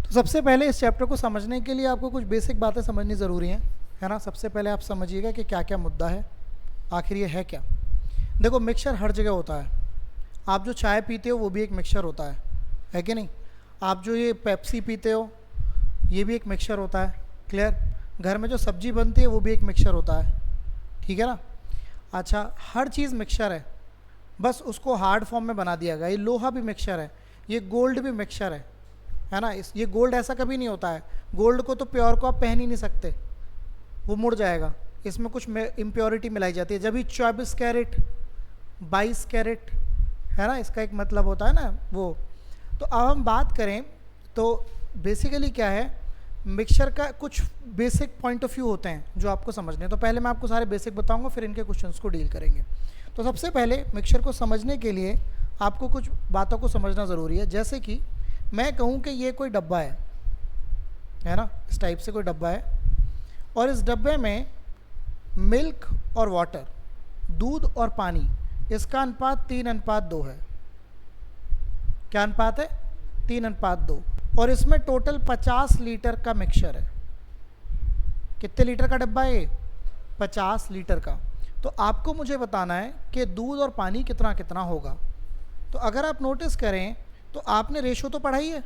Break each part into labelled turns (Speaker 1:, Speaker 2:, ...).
Speaker 1: तो सबसे पहले इस चैप्टर को समझने के लिए आपको कुछ बेसिक बातें समझनी ज़रूरी हैं, है ना। सबसे पहले आप समझिएगा कि क्या क्या मुद्दा है, आखिर ये है क्या। देखो, मिक्सचर हर जगह होता है। आप जो चाय पीते हो वो भी एक मिक्सचर होता है कि नहीं। आप जो ये पेप्सी पीते हो ये भी एक मिक्सचर होता है। क्लियर। घर में जो सब्जी बनती है वो भी एक मिक्सचर होता है, ठीक है ना। अच्छा, हर चीज़ मिक्सचर है, बस उसको हार्ड फॉर्म में बना दिया गया। ये लोहा भी मिक्सचर है, ये गोल्ड भी मिक्सचर है ना। ये गोल्ड ऐसा कभी नहीं होता है, गोल्ड को तो प्योर को आप पहन ही नहीं सकते, वो मुड़ जाएगा। इसमें कुछ इम्प्योरिटी मिलाई जाती है। जब भी 24 कैरेट 22 कैरेट है ना, इसका एक मतलब होता है ना वो। तो अब हम बात करें तो बेसिकली क्या है, मिक्सचर का कुछ बेसिक पॉइंट ऑफ व्यू होते हैं जो आपको समझने हैं। तो पहले मैं आपको सारे बेसिक बताऊंगा, फिर इनके क्वेश्चंस को डील करेंगे। तो सबसे पहले मिक्सचर को समझने के लिए आपको कुछ बातों को समझना ज़रूरी है। जैसे कि मैं कहूँ कि ये कोई डब्बा है ना, इस टाइप से कोई डब्बा है, और इस डब्बे में मिल्क और वाटर, दूध और पानी, इसका अनुपात 3:2 है। क्या अनुपात है? 3:2। और इसमें टोटल 50 लीटर का मिक्सचर है। कितने लीटर का डब्बा है ये? 50 लीटर का। तो आपको मुझे बताना है कि दूध और पानी कितना कितना होगा। तो अगर आप नोटिस करें तो आपने रेशो तो पढ़ा ही है।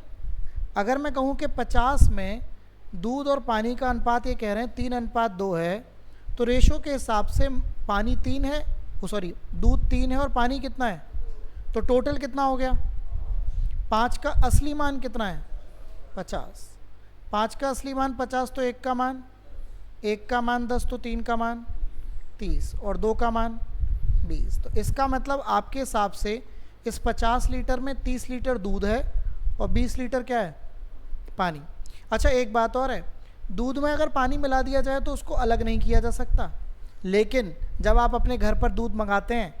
Speaker 1: अगर मैं कहूँ कि 50 में दूध और पानी का अनुपात ये कह रहे हैं 3:2 है, तो रेशो के हिसाब से पानी 3 है, दूध 3 है और पानी कितना है, तो टोटल कितना हो गया? 5 का असली मान कितना है? 50। 5 का असली मान 50, तो 1 का मान 10, तो 3 का मान 30 और 2 का मान 20। तो इसका मतलब आपके हिसाब से इस 50 लीटर में 30 लीटर दूध है और 20 लीटर क्या है? पानी। अच्छा, एक बात और है, दूध में अगर पानी मिला दिया जाए तो उसको अलग नहीं किया जा सकता, लेकिन जब आप अपने घर पर दूध मंगाते हैं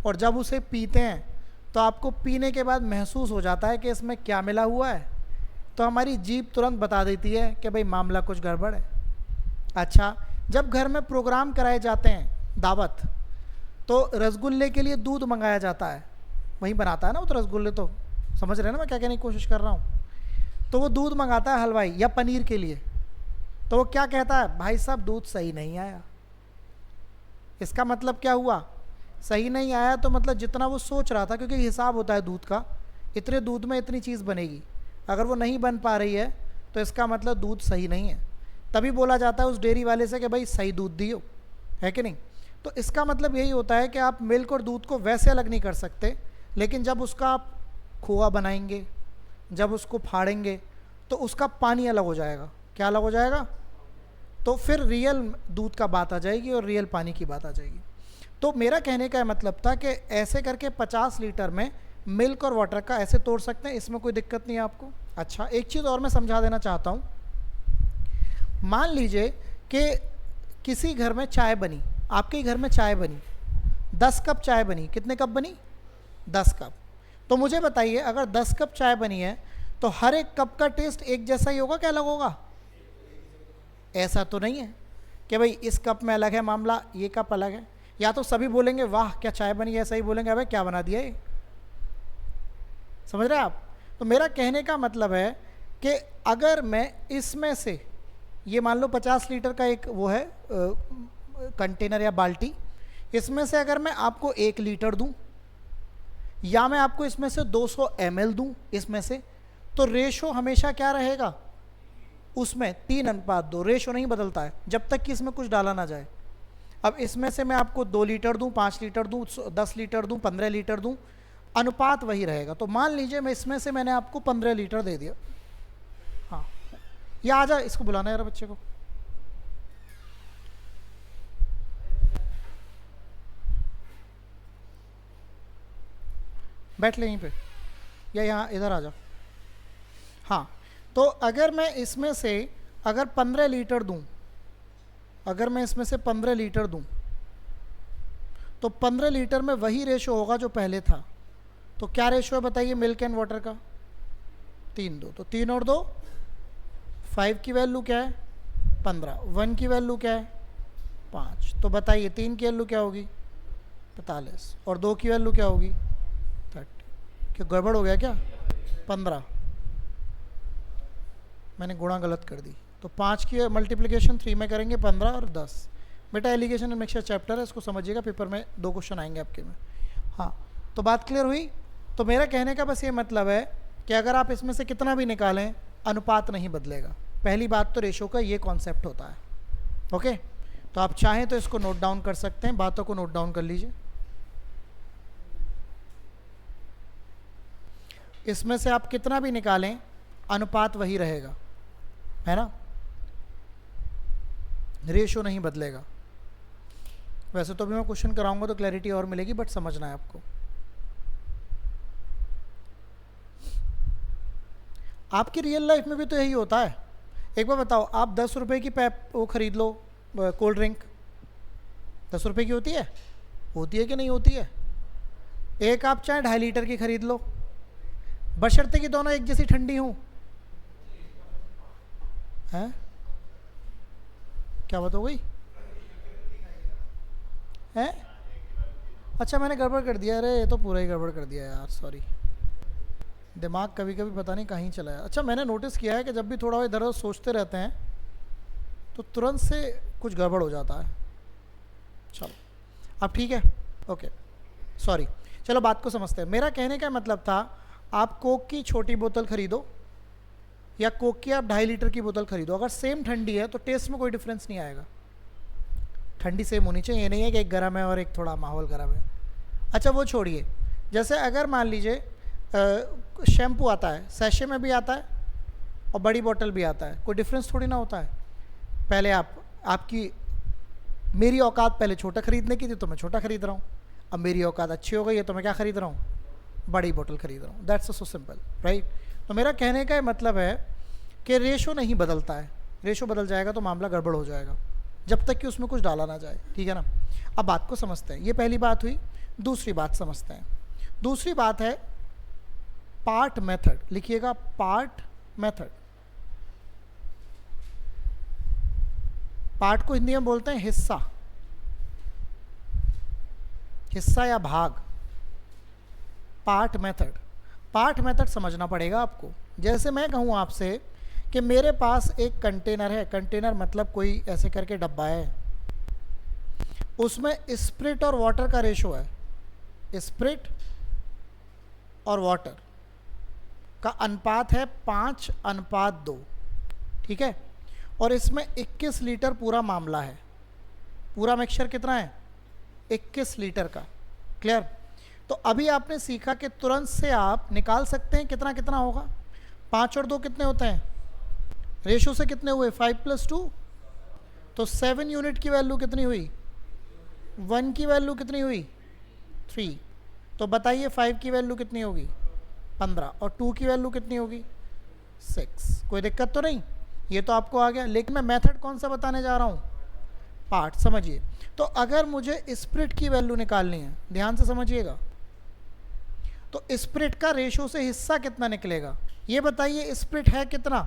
Speaker 1: और जब उसे पीते हैं तो आपको पीने के बाद महसूस हो जाता है कि इसमें क्या मिला हुआ है। तो हमारी जीभ तुरंत बता देती है कि भाई मामला कुछ गड़बड़ है। अच्छा, जब घर में प्रोग्राम कराए जाते हैं, दावत, तो रसगुल्ले के लिए दूध मंगाया जाता है, वहीं बनाता है ना वो तो रसगुल्ले। तो समझ रहे हैं ना मैं क्या कहने की कोशिश कर रहा हूँ। तो वो दूध मंगाता है हलवाई या पनीर के लिए, तो वो क्या कहता है? भाई साहब दूध सही नहीं आया। इसका मतलब क्या हुआ? सही नहीं आया तो मतलब जितना वो सोच रहा था, क्योंकि हिसाब होता है दूध का, इतने दूध में इतनी चीज़ बनेगी, अगर वो नहीं बन पा रही है तो इसका मतलब दूध सही नहीं है। तभी बोला जाता है उस डेयरी वाले से कि भाई सही दूध दियो, है कि नहीं। तो इसका मतलब यही होता है कि आप मिल्क और दूध को वैसे अलग नहीं कर सकते, लेकिन जब उसका आप खोआ बनाएंगे, जब उसको फाड़ेंगे, तो उसका पानी अलग हो जाएगा। क्या अलग हो जाएगा? तो फिर रियल दूध का बात आ जाएगी और रियल पानी की बात आ जाएगी। तो मेरा कहने का मतलब था कि ऐसे करके 50 लीटर में मिल्क और वाटर का ऐसे तोड़ सकते हैं, इसमें कोई दिक्कत नहीं है आपको। अच्छा, एक चीज़ और मैं समझा देना चाहता हूँ। मान लीजिए कि किसी घर में चाय बनी, आपके घर में चाय बनी, 10 कप चाय बनी। कितने कप बनी? 10 कप। तो मुझे बताइए, अगर 10 कप चाय बनी है तो हर एक कप का टेस्ट एक जैसा ही होगा क्या अलग होगा? ऐसा तो नहीं है कि भाई इस कप में अलग है मामला, ये कप अलग है। या तो सभी बोलेंगे वाह क्या चाय बनी है, ऐसा ही बोलेंगे अबे क्या बना दिया ये। समझ रहे हैं आप? तो मेरा कहने का मतलब है कि अगर मैं इसमें से, ये मान लो 50 लीटर का एक वो है कंटेनर या बाल्टी, इसमें से अगर मैं आपको 1 लीटर दूं या मैं आपको इसमें से 200 ml दूं इसमें से, तो रेशो हमेशा क्या रहेगा? उसमें 3:2। रेशो नहीं बदलता है जब तक कि इसमें कुछ डाला ना जाए। अब इसमें से मैं आपको 2 लीटर दूं, 5 लीटर दूं, 10 लीटर दूं, 15 लीटर दूं, अनुपात वही रहेगा। तो मान लीजिए मैं इसमें से मैंने आपको 15 लीटर दे दिया। हाँ, या आ जा, इसको बुलाना यार बच्चे को। बैठ ले यहीं पे, या यहाँ इधर आ जा। हाँ, तो अगर मैं इसमें से अगर 15 लीटर दूं, अगर मैं इसमें से 15 लीटर दूं, तो 15 लीटर में वही रेशो होगा जो पहले था। तो क्या रेशो है बताइए मिल्क एंड वाटर का? 3:2। तो 3 और 2 5 की वैल्यू क्या है? 15। 1 की वैल्यू क्या है? 5। तो बताइए 3 की वैल्यू क्या होगी? 45। और 2 की वैल्यू क्या होगी? 30। क्या गड़बड़ हो गया क्या? 15। मैंने गुणा गलत कर दी, तो 5 की मल्टीप्लिकेशन 3 में करेंगे 15 और 10। बेटा एलिगेशन एंड मिक्सचर चैप्टर है, इसको समझिएगा, पेपर में 2 क्वेश्चन आएंगे आपके में। हाँ, तो बात क्लियर हुई। तो मेरा कहने का बस ये मतलब है कि अगर आप इसमें से कितना भी निकालें अनुपात नहीं बदलेगा। पहली बात तो रेशो का ये कॉन्सेप्ट होता है। ओके, तो आप चाहें तो इसको नोट डाउन कर सकते हैं, बातों को नोट डाउन कर लीजिए। इसमें से आप कितना भी निकालें अनुपात वही रहेगा, है ना, रेशो नहीं बदलेगा। वैसे तो भी मैं क्वेश्चन कराऊंगा तो क्लैरिटी और मिलेगी, बट समझना है आपको। आपकी रियल लाइफ में भी तो यही होता है। एक बार बताओ, आप 10 रुपए की पैप वो खरीद लो, कोल्ड ड्रिंक 10 रुपए की होती है कि नहीं होती है? एक आप चाहे 2.5 लीटर की खरीद लो, बशर्ते कि दोनों एक जैसी ठंडी हों। हैं, क्या बात हो गई? हैं, अच्छा मैंने गड़बड़ कर दिया। अरे ये तो पूरा ही गड़बड़ कर दिया यार, सॉरी। दिमाग कभी कभी पता नहीं कहीं चला है। अच्छा, मैंने नोटिस किया है कि जब भी थोड़ा इधर उधर सोचते रहते हैं तो तुरंत से कुछ गड़बड़ हो जाता है। चलो अब ठीक है, ओके, सॉरी। चलो बात को समझते हैं। मेरा कहने का मतलब था, आप कोक की छोटी बोतल खरीदो या कोक की आप 2.5 लीटर की बोतल खरीदो, अगर सेम ठंडी है तो टेस्ट में कोई डिफरेंस नहीं आएगा। ठंडी सेम होनी चाहिए, ये नहीं है कि एक गर्म है और एक थोड़ा माहौल गर्म है। अच्छा वो छोड़िए, जैसे अगर मान लीजिए शैम्पू आता है, सैशे में भी आता है और बड़ी बोतल भी आता है, कोई डिफरेंस थोड़ी ना होता है। पहले आपकी मेरी औकात पहले छोटा खरीदने की थी तो मैं छोटा खरीद रहा हूँ, अब मेरी औकात अच्छी हो गई है तो मैं क्या खरीद रहा हूँ? बड़ी बोतल खरीद रहा हूँ। That's so simple, right. तो मेरा कहने का मतलब है कि रेशो नहीं बदलता है। रेशो बदल जाएगा तो मामला गड़बड़ हो जाएगा, जब तक कि उसमें कुछ डाला ना जाए, ठीक है ना। अब बात को समझते हैं, ये पहली बात हुई। दूसरी बात समझते हैं। दूसरी बात है पार्ट मेथड। लिखिएगा पार्ट मेथड। पार्ट को हिंदी में बोलते हैं हिस्सा, हिस्सा या भाग। पार्ट मेथड, पार्ट मेथड समझना पड़ेगा आपको। जैसे मैं कहूँ आपसे कि मेरे पास एक कंटेनर है, कंटेनर मतलब कोई ऐसे करके डब्बा है, उसमें स्प्रिट और वाटर का रेशो है, स्प्रिट और वाटर का अनुपात है 5:2, ठीक है। और इसमें 21 लीटर पूरा मामला है। पूरा मिक्सचर कितना है? 21 लीटर का। क्लियर? तो अभी आपने सीखा कि तुरंत से आप निकाल सकते हैं कितना कितना होगा। 5 और 2 कितने होते हैं? रेशो से कितने हुए? 5 + 2, तो 7 यूनिट की वैल्यू कितनी हुई? 1 की वैल्यू कितनी हुई? 3। तो बताइए 5 की वैल्यू कितनी होगी? 15। और 2 की वैल्यू कितनी होगी? 6। कोई दिक्कत तो नहीं? ये तो आपको आ गया। लेकिन मैं मेथड कौन सा बताने जा रहा हूँ? पार्ट। समझिए। तो अगर मुझे स्प्रिट की वैल्यू निकालनी है, ध्यान से समझिएगा, तो स्प्रिट का रेशो से हिस्सा कितना निकलेगा ये बताइए। स्प्रिट है कितना,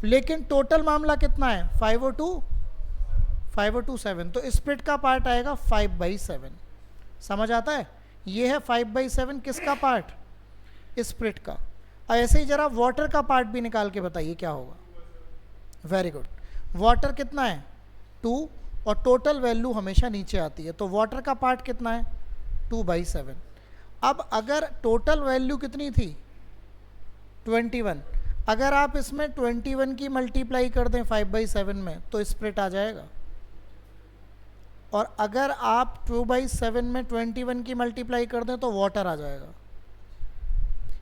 Speaker 1: लेकिन टोटल मामला कितना है? 5 और 2 7। तो स्प्रिट का पार्ट आएगा 5/7। समझ आता है? ये है 5/7 किसका पार्ट? स्प्रिट का। ऐसे ही जरा वाटर का पार्ट भी निकाल के बताइए क्या होगा। Very good. वाटर कितना है? 2, और टोटल वैल्यू हमेशा नीचे आती है, तो वाटर का पार्ट कितना है? 2/7। अब अगर टोटल वैल्यू कितनी थी? 21। अगर आप इसमें 21 की मल्टीप्लाई कर दें 5/7 में तो स्प्रिट आ जाएगा। और अगर आप 2/7 में 21 की मल्टीप्लाई कर दें तो वाटर आ जाएगा।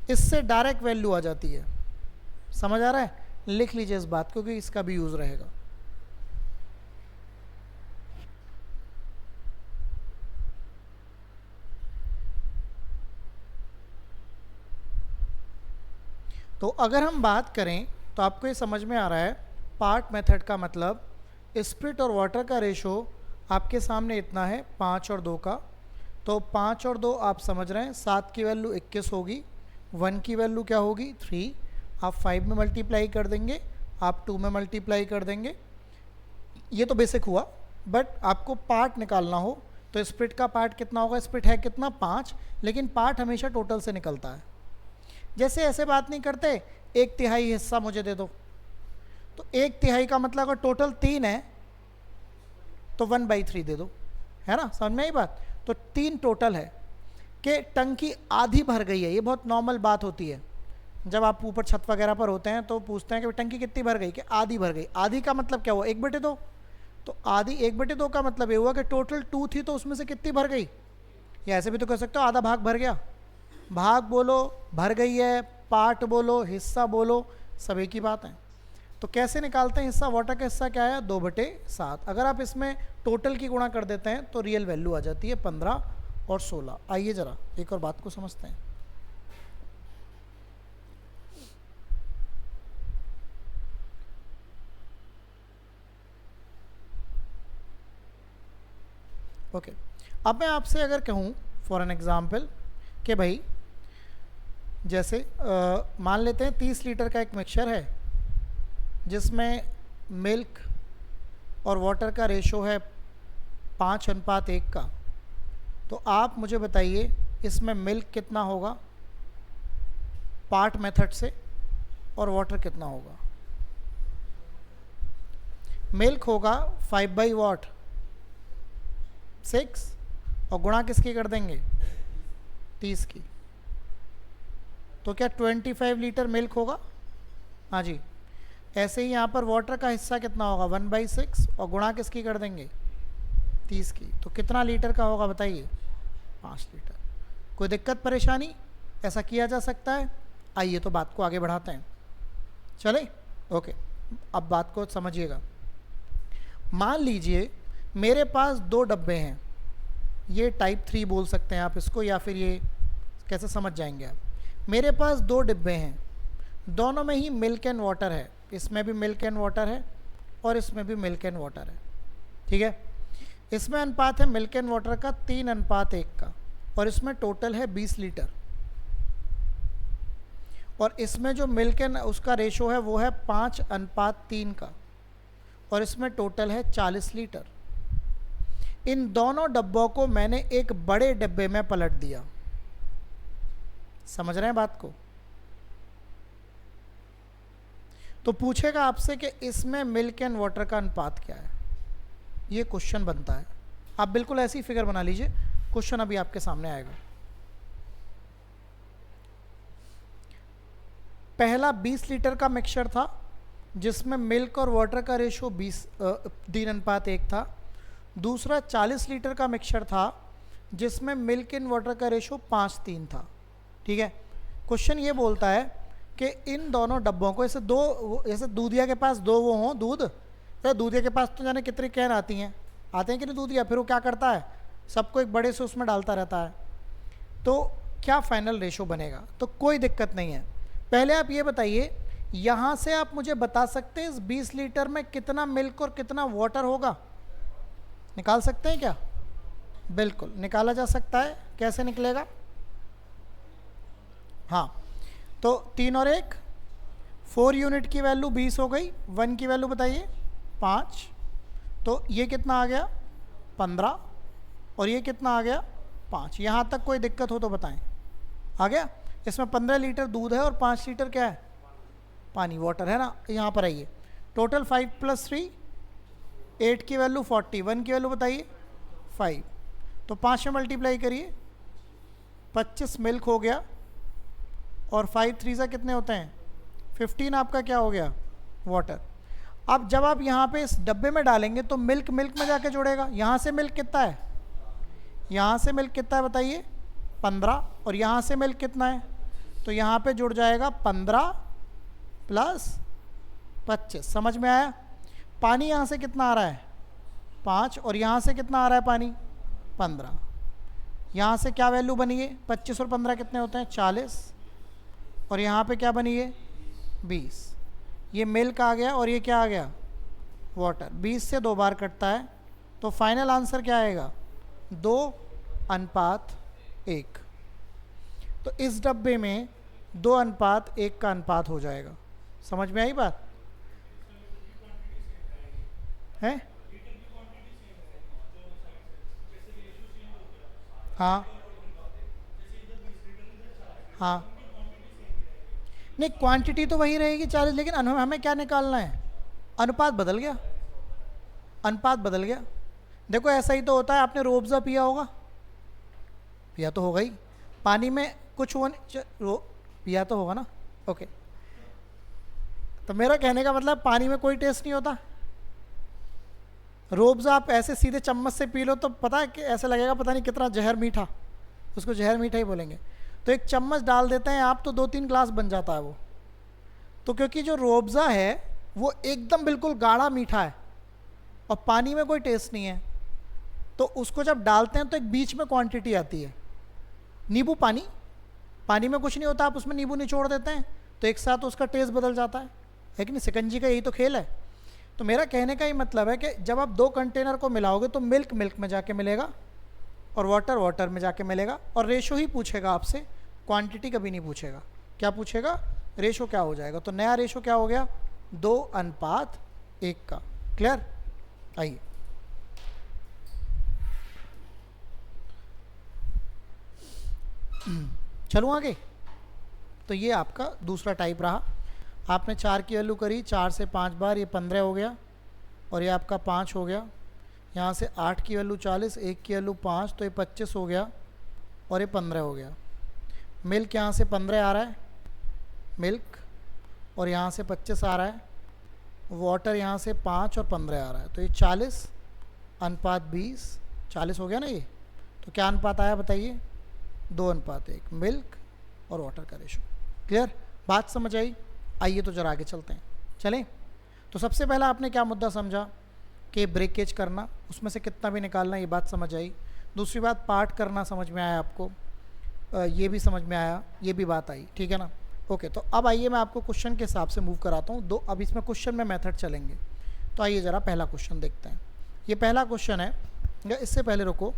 Speaker 1: इससे डायरेक्ट वैल्यू आ जाती है। समझ आ रहा है? लिख लीजिए इस बात को, क्योंकि इसका भी यूज रहेगा। तो अगर हम बात करें तो आपको ये समझ में आ रहा है पार्ट मेथड का मतलब स्प्रिट और वाटर का रेशो आपके सामने इतना है 5 और 2 का। तो 5 और 2 आप समझ रहे हैं, 7 की वैल्यू 21 होगी, 1 की वैल्यू क्या होगी? 3। आप 5 में मल्टीप्लाई कर देंगे, आप 2 में मल्टीप्लाई कर देंगे। ये तो बेसिक हुआ, बट आपको पार्ट निकालना हो तो स्प्रिट का पार्ट कितना होगा? स्प्रिट है कितना? 5, लेकिन पार्ट हमेशा टोटल से निकलता है। जैसे ऐसे बात नहीं करते 1/3 हिस्सा मुझे दे दो, तो 1/3 का मतलब अगर टोटल 3 है तो 1/3 दे दो, है ना, समझ में आई बात। तो 3 टोटल है कि टंकी आधी भर गई है। ये बहुत नॉर्मल बात होती है, जब आप ऊपर छत वगैरह पर होते हैं तो पूछते हैं कि टंकी कितनी भर गई, कि आधी भर गई। आधी का मतलब क्या हुआ, 1/2। तो आधी 1/2 का मतलब ये हुआ कि टोटल 2 थी तो उसमें से कितनी भर गई। या ऐसे भी तो कह सकते हो आधा भाग भर गया। भाग बोलो, भर गई है, पार्ट बोलो, हिस्सा बोलो, सब एक ही बात है। तो कैसे निकालते हैं हिस्सा, वाटर का हिस्सा क्या है, 2/7। अगर आप इसमें टोटल की गुणा कर देते हैं तो रियल वैल्यू आ जाती है 15 और 16। आइए ज़रा एक और बात को समझते हैं। ओके, अब मैं आपसे अगर कहूँ फॉर एन एग्ज़ाम्पल कि भाई जैसे मान लेते हैं 30 लीटर का एक मिक्सचर है जिसमें मिल्क और वाटर का रेशो है 5:1 का। तो आप मुझे बताइए इसमें मिल्क कितना होगा पार्ट मेथड से और वाटर कितना होगा। मिल्क होगा 5/6 और गुणा किसकी कर देंगे, 30 की। तो क्या 25 लीटर मिल्क होगा, हाँ जी। ऐसे ही यहाँ पर वाटर का हिस्सा कितना होगा 1/6 और गुणा किसकी कर देंगे, 30 की। तो कितना लीटर का होगा बताइए, 5 लीटर। कोई दिक्कत परेशानी, ऐसा किया जा सकता है। आइए तो बात को आगे बढ़ाते हैं, चले। ओके, अब बात को समझिएगा। मान लीजिए मेरे पास 2 डब्बे हैं, ये टाइप 3 बोल सकते हैं आप इसको, या फिर ये कैसे समझ जाएंगे आप। मेरे पास 2 डिब्बे हैं, दोनों में ही मिल्क एंड वाटर है। इसमें भी मिल्क एंड वाटर है और इसमें भी मिल्क एंड वाटर है, ठीक है। इसमें अनुपात है मिल्क एंड वाटर का 3:1 का, और इसमें टोटल है 20 लीटर। और इसमें जो मिल्क एंड उसका रेशो है वो है 5:3 का, और इसमें टोटल है 40 लीटर। इन दोनों डब्बों को मैंने एक बड़े डब्बे में पलट दिया। समझ रहे हैं बात को। तो पूछेगा आपसे कि इसमें मिल्क एंड वाटर का अनुपात क्या है, ये क्वेश्चन बनता है। आप बिल्कुल ऐसी फिगर बना लीजिए, क्वेश्चन अभी आपके सामने आएगा। पहला 20 लीटर का मिक्सचर था जिसमें मिल्क और वाटर का रेशो 3:1 था। दूसरा 40 लीटर का मिक्सचर था जिसमें मिल्क एंड वाटर का रेशो 5:3 था, ठीक है। क्वेश्चन ये बोलता है कि इन दोनों डब्बों को, जैसे दूधिया के पास 2 वो हों दूध, तो दूधिया के पास तो जाने कितनी कैन आती हैं, आते हैं कि नहीं दूधिया, फिर वो क्या करता है सबको एक बड़े से उसमें डालता रहता है। तो क्या फाइनल रेशो बनेगा, तो कोई दिक्कत नहीं है। पहले आप ये बताइए, यहाँ से आप मुझे बता सकते हैं इस 20 लीटर में कितना मिल्क और कितना वाटर होगा, निकाल सकते हैं क्या? बिल्कुल निकाला जा सकता है। कैसे निकलेगा? हाँ, तो 3 और 1 4 यूनिट की वैल्यू 20 हो गई, 1 की वैल्यू बताइए 5, तो ये कितना आ गया 15, और ये कितना आ गया 5। यहाँ तक कोई दिक्कत हो तो बताएं। आ गया? इसमें 15 लीटर दूध है और 5 लीटर क्या है, पानी, वाटर है ना। यहाँ पर आइए, टोटल 5 + 3 8 की वैल्यू 40, 1 की वैल्यू बताइए 5, तो 5 में मल्टीप्लाई करिए, 25 मिल्क हो गया, और 5 3 से कितने होते हैं 15, आपका क्या हो गया वाटर। अब जब आप यहाँ पे इस डब्बे में डालेंगे तो मिल्क मिल्क में जाके जुड़ेगा। यहाँ से मिल्क कितना है, यहाँ से मिल्क कितना है बताइए 15, और यहाँ से मिल्क कितना है, तो यहाँ पे जुड़ जाएगा 15 + 25। समझ में आया? पानी यहाँ से कितना आ रहा है 5, और यहाँ से कितना आ रहा है पानी 15। यहाँ से क्या वैल्यू बनी है, 25 और 15 कितने होते हैं 40, और यहाँ पे क्या बनी है 20। ये मिल्क आ गया और ये क्या आ गया वाटर। 20 से 2 बार कटता है, तो फाइनल आंसर क्या आएगा 2:1। तो इस डब्बे में 2:1 का अनुपात हो जाएगा। समझ में आई बात है? हाँ हाँ, नहीं क्वांटिटी तो वही रहेगी 40, लेकिन हमें क्या निकालना है, अनुपात बदल गया, अनुपात बदल गया। देखो ऐसा ही तो होता है, आपने रूअफ़ज़ा पिया होगा, पिया तो होगा ही, पानी में कुछ पिया तो होगा ना, ओके। तो मेरा कहने का मतलब पानी में कोई टेस्ट नहीं होता। रूअफ़ज़ा आप ऐसे सीधे चम्मच से पी लो तो पता है कि ऐसा लगेगा पता नहीं कितना जहर मीठा, उसको जहर मीठा ही बोलेंगे। तो एक चम्मच डाल देते हैं आप तो 2-3 ग्लास बन जाता है वो। तो क्योंकि जो रूअफ़ज़ा है वो एकदम बिल्कुल गाढ़ा मीठा है और पानी में कोई टेस्ट नहीं है, तो उसको जब डालते हैं तो एक बीच में क्वांटिटी आती है। नींबू पानी, पानी में कुछ नहीं होता, आप उसमें नींबू निचोड़ देते हैं तो एक साथ उसका टेस्ट बदल जाता है कि नहीं। शिकंजी का यही तो खेल है। तो मेरा कहने का ही मतलब है कि जब आप 2 कंटेनर को मिलाओगे तो मिल्क मिल्क में जाके मिलेगा और वाटर वाटर में जाके मिलेगा, और रेशो ही पूछेगा आपसे, क्वांटिटी कभी नहीं पूछेगा। क्या पूछेगा? रेशो क्या हो जाएगा। तो नया रेशो क्या हो गया? 2:1 का। क्लियर? आइए चलूँ आगे। तो ये आपका दूसरा टाइप रहा। आपने 4 की वैल्यू करी 4 से 5 बार, ये 15 हो गया और ये आपका 5 हो गया। यहाँ से 8 की वैल्यू 40, 1 की वैल्यू 5, तो ये 25 हो गया और ये 15 हो गया। मिल्क यहाँ से 15 आ रहा है मिल्क, और यहाँ से 25 आ रहा है। वाटर यहाँ से 5 और 15 आ रहा है, तो ये 40:20, 40 हो गया ना ये। तो क्या अनुपात आया बताइए? 2:1, मिल्क और वाटर का रेशो। क्लियर? बात समझ आई? आइए तो जरा आगे चलते हैं। चलें। तो सबसे पहला आपने क्या मुद्दा समझा कि ब्रेकेज करना, उसमें से कितना भी निकालना, ये बात समझ आई। दूसरी बात पार्ट करना समझ में आया आपको, ये भी समझ में आया, ये भी बात आई, ठीक है ना। ओके, तो अब आइए मैं आपको क्वेश्चन के हिसाब से मूव कराता हूँ। अब इसमें क्वेश्चन में मेथड चलेंगे। तो आइए ज़रा पहला क्वेश्चन देखते हैं। ये पहला क्वेश्चन है, या इससे पहले रुको,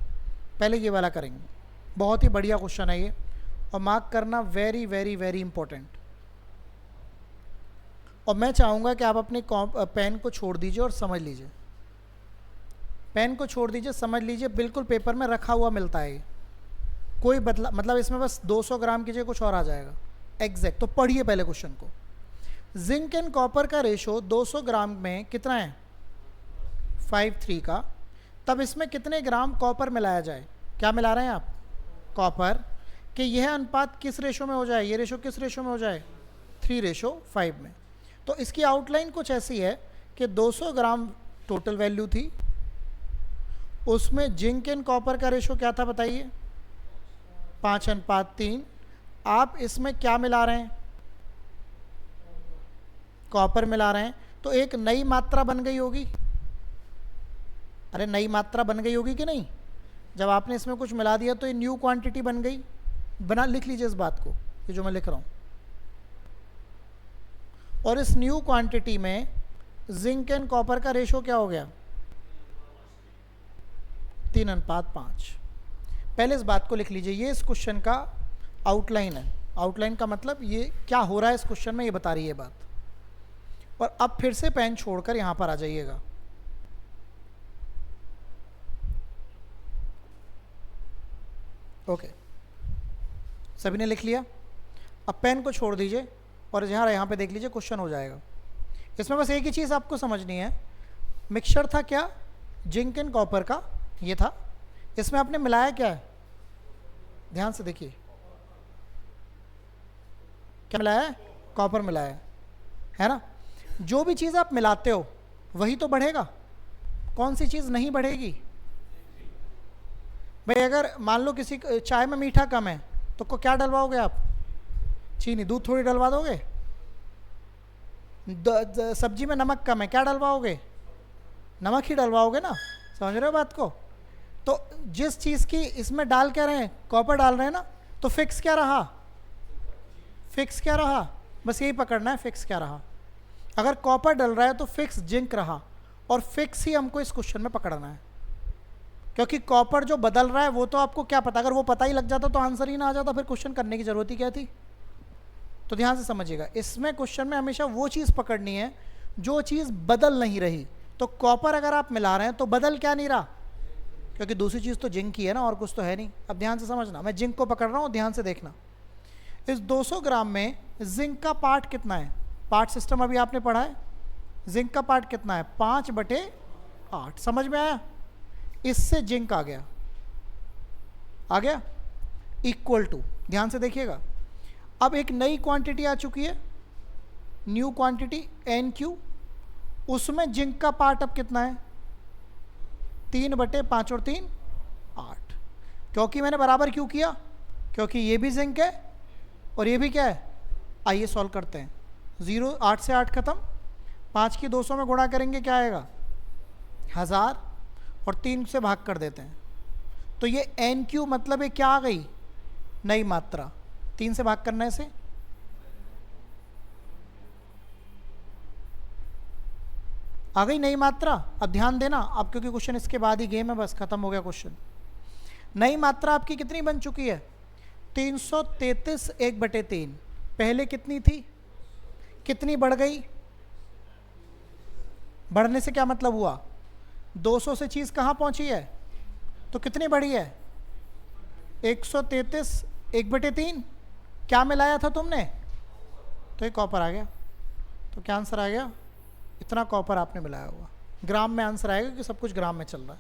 Speaker 1: पहले ये वाला करेंगे। बहुत ही बढ़िया क्वेश्चन है ये, और मार्क करना वेरी वेरी वेरी इंपॉर्टेंट। और मैं चाहूँगा कि आप अपने पेन को छोड़ दीजिए और समझ लीजिए। पेन को छोड़ दीजिए, समझ लीजिए, बिल्कुल पेपर में रखा हुआ मिलता है ये, कोई बदला मतलब इसमें बस 200 ग्राम कीजिए कुछ और आ जाएगा एग्जैक्ट। तो पढ़िए पहले क्वेश्चन को। जिंक एंड कॉपर का रेशो 200 ग्राम में कितना है? 5:3 का। तब इसमें कितने ग्राम कॉपर मिलाया जाए? क्या मिला रहे हैं आप? कॉपर। कि यह अनुपात किस रेशो में हो जाए? ये रेशो किस रेशो में हो जाए? 3:5 में। तो इसकी आउटलाइन कुछ ऐसी है कि 200 ग्राम टोटल वैल्यू थी, उसमें जिंक एंड कॉपर का रेशो क्या था बताइए? 5:3। आप इसमें क्या मिला रहे हैं? कॉपर मिला रहे हैं, तो एक नई मात्रा बन गई होगी। अरे नई मात्रा बन गई होगी कि नहीं? जब आपने इसमें कुछ मिला दिया तो ये न्यू क्वांटिटी बन गई। बना लिख लीजिए इस बात को, ये जो मैं लिख रहा हूँ। और इस न्यू क्वांटिटी में जिंक एंड कॉपर का रेशो क्या हो गया? 3:5। पहले इस बात को लिख लीजिए। ये इस क्वेश्चन का आउटलाइन है। आउटलाइन का मतलब ये क्या हो रहा है इस क्वेश्चन में, ये बता रही है बात। और अब फिर से पेन छोड़कर यहां पर आ जाइएगा। ओके, सभी ने लिख लिया? अब पेन को छोड़ दीजिए और यहाँ पे देख लीजिए, क्वेश्चन हो जाएगा। इसमें बस एक ही चीज़ आपको समझनी है। मिक्सचर था क्या? जिंक एंड कॉपर का ये था। इसमें आपने मिलाया क्या है? ध्यान से देखिए, क्या मिलाया है? कॉपर मिलाया है ना। जो भी चीज़ आप मिलाते हो वही तो बढ़ेगा। कौन सी चीज़ नहीं बढ़ेगी भाई? अगर मान लो किसी चाय में मीठा कम है तो को क्या डलवाओगे आप? चीनी। दूध थोड़ी डलवा दोगे? सब्जी में नमक कम है, क्या डलवाओगे? नमक ही डलवाओगे ना। समझ रहे हो बात को? तो जिस चीज़ की इसमें डाल क्या रहे हैं? कॉपर डाल रहे हैं ना। तो फिक्स क्या रहा? फिक्स क्या रहा? बस यही पकड़ना है, फिक्स क्या रहा। अगर कॉपर डल रहा है तो फिक्स जिंक रहा, और फिक्स ही हमको इस क्वेश्चन में पकड़ना है। क्योंकि कॉपर जो बदल रहा है वो तो आपको क्या पता, अगर वो पता ही लग जाता तो आंसर ही ना आ जाता, फिर क्वेश्चन करने की जरूरत ही क्या थी। तो ध्यान से समझिएगा, इसमें क्वेश्चन में हमेशा वो चीज़ पकड़नी है जो चीज़ बदल नहीं रही। तो कॉपर अगर आप मिला रहे हैं तो बदल क्या नहीं रहा, क्योंकि दूसरी चीज़ तो जिंक ही है ना, और कुछ तो है नहीं। अब ध्यान से समझना, मैं जिंक को पकड़ रहा हूँ, ध्यान से देखना। इस 200 ग्राम में जिंक का पार्ट कितना है? पार्ट सिस्टम अभी आपने पढ़ा है, जिंक का पार्ट कितना है? 5/8। समझ में आया? इससे जिंक आ गया, आ गया इक्वल टू, ध्यान से देखिएगा, अब एक नई क्वांटिटी आ चुकी है, न्यू क्वांटिटी NQ, उसमें जिंक का पार्ट अब कितना है? 3/5 और 3 8। क्योंकि मैंने बराबर क्यों किया? क्योंकि ये भी जिंक है और ये भी क्या है। आइए सॉल्व करते हैं। 0 8 से 8 खत्म, 5 की 200 में गुणा करेंगे क्या आएगा? 1000, और 3 से भाग कर देते हैं। तो ये NQ मतलब ये क्या आ गई? नई मात्रा। 3 से भाग करने से आ गई नई मात्रा। अब ध्यान देना, अब क्योंकि क्वेश्चन इसके बाद ही गेम है, बस खत्म हो गया क्वेश्चन। नई मात्रा आपकी कितनी बन चुकी है? 333 1/3। पहले कितनी थी? कितनी बढ़ गई? बढ़ने से क्या मतलब हुआ? 200 से चीज़ कहाँ पहुंची है? तो कितनी बढ़ी है? 133 1/3। क्या मिलाया था तुमने? तो ये कॉपर आ गया। तो क्या आंसर आ गया? इतना कॉपर आपने मिलाया हुआ। ग्राम में आंसर आएगा कि सब कुछ ग्राम में चल रहा है।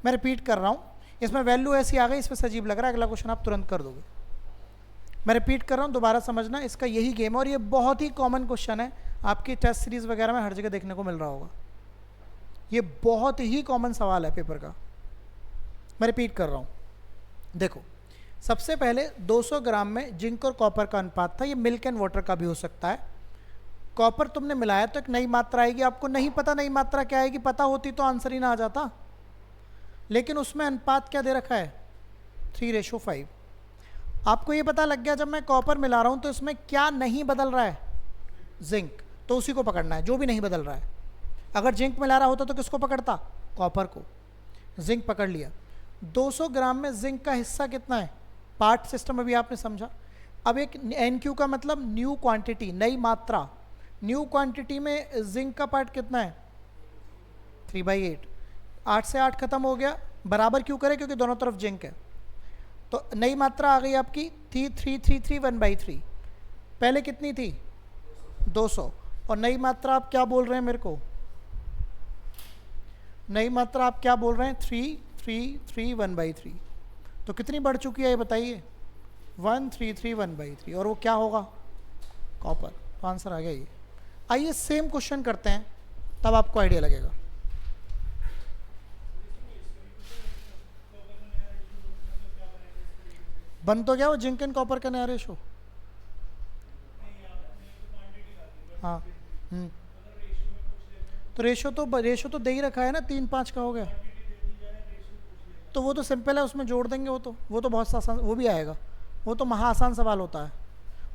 Speaker 1: मैं रिपीट कर रहा हूँ, इसमें वैल्यू ऐसी आ गई, इस पर अजीब लग रहा है, अगला क्वेश्चन आप तुरंत कर दोगे। मैं रिपीट कर रहा हूँ, दोबारा समझना, इसका यही गेम है और ये बहुत ही कॉमन क्वेश्चन है, आपकी टेस्ट सीरीज वगैरह में हर जगह देखने को मिल रहा होगा। ये बहुत ही कॉमन सवाल है पेपर का। मैं रिपीट कर रहा हूँ, देखो सबसे पहले 200 ग्राम में जिंक और कॉपर का अनुपात था। ये मिल्क एंड वाटर का भी हो सकता है। कॉपर तुमने मिलाया तो एक नई मात्रा आएगी। आपको नहीं पता नई मात्रा क्या आएगी, पता होती तो आंसर ही ना आ जाता। लेकिन उसमें अनुपात क्या दे रखा है? 3:5। आपको ये पता लग गया जब मैं कॉपर मिला रहा हूँ तो इसमें क्या नहीं बदल रहा है? जिंक। तो उसी को पकड़ना है जो भी नहीं बदल रहा है। अगर जिंक मिला रहा होता तो किसको पकड़ता? कॉपर को। जिंक पकड़ लिया। 200 ग्राम में जिंक का हिस्सा कितना है? पार्ट सिस्टम अभी आपने समझा। अब एक NQ का मतलब न्यू क्वांटिटी, नई मात्रा। न्यू क्वांटिटी में जिंक का पार्ट कितना है? 3/8। 8 से 8 खत्म हो गया। बराबर क्यों करें? क्योंकि दोनों तरफ जिंक है। तो नई मात्रा आ गई आपकी 3 1/3। पहले कितनी थी? 200। और नई मात्रा आप क्या बोल रहे हैं मेरे को? नई मात्रा आप क्या बोल रहे हैं? 3 1/3। तो कितनी बढ़ चुकी है ये बताइए? 1 1/3। और वो क्या होगा? कॉपर। तो आंसर आ गया ये। आइए सेम क्वेश्चन करते हैं, तब आपको आइडिया लगेगा। बन तो गया वो जिंक एंड कॉपर का नया रेशो। हाँ। तो रेशो तो दे ही रखा है ना, 3-5 का हो गया। तो वो तो सिंपल है, उसमें जोड़ देंगे। वो तो बहुत आसान, वो भी आएगा। वो तो महा आसान सवाल होता है।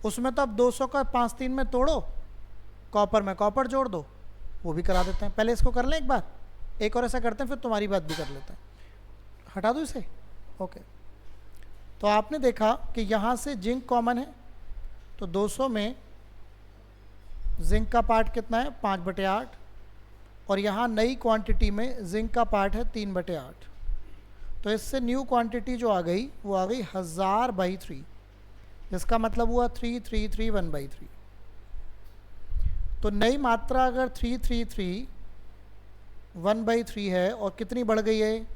Speaker 1: उसमें तो अब 200 का 5-3 में तोड़ो, कॉपर में कॉपर जोड़ दो, वो भी करा देते हैं। पहले इसको कर लें एक बार, एक और ऐसा करते हैं, फिर तुम्हारी बात भी कर लेते हैं। हटा दो इसे। ओके, तो आपने देखा कि यहाँ से जिंक कॉमन है, तो 200 में जिंक का पार्ट कितना है? 5/8। और यहाँ नई क्वांटिटी में जिंक का पार्ट है 3/8। तो इससे न्यू क्वांटिटी जो आ गई वो आ गई 1000/3, जिसका मतलब हुआ 3 1/3। तो नई मात्रा अगर 3 1/3 है और कितनी बढ़ गई है?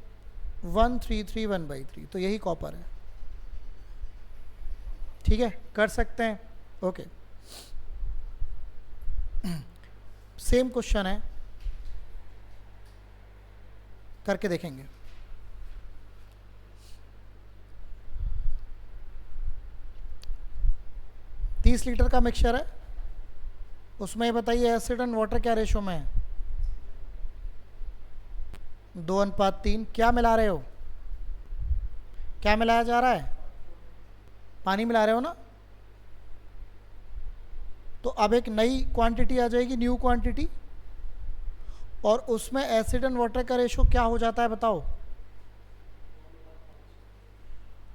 Speaker 1: 1 1/3। तो यही कॉपर है। ठीक है, कर सकते हैं। ओके, सेम क्वेश्चन है, करके देखेंगे। तीस लीटर का मिक्सचर है, उसमें बताइए एसिड एंड वाटर क्या रेशो में है? 2:3। क्या मिला रहे हो? क्या मिलाया जा रहा है? पानी मिला रहे हो ना। तो अब एक नई क्वांटिटी आ जाएगी, न्यू क्वांटिटी, और उसमें एसिड एंड वाटर का रेशो क्या हो जाता है बताओ?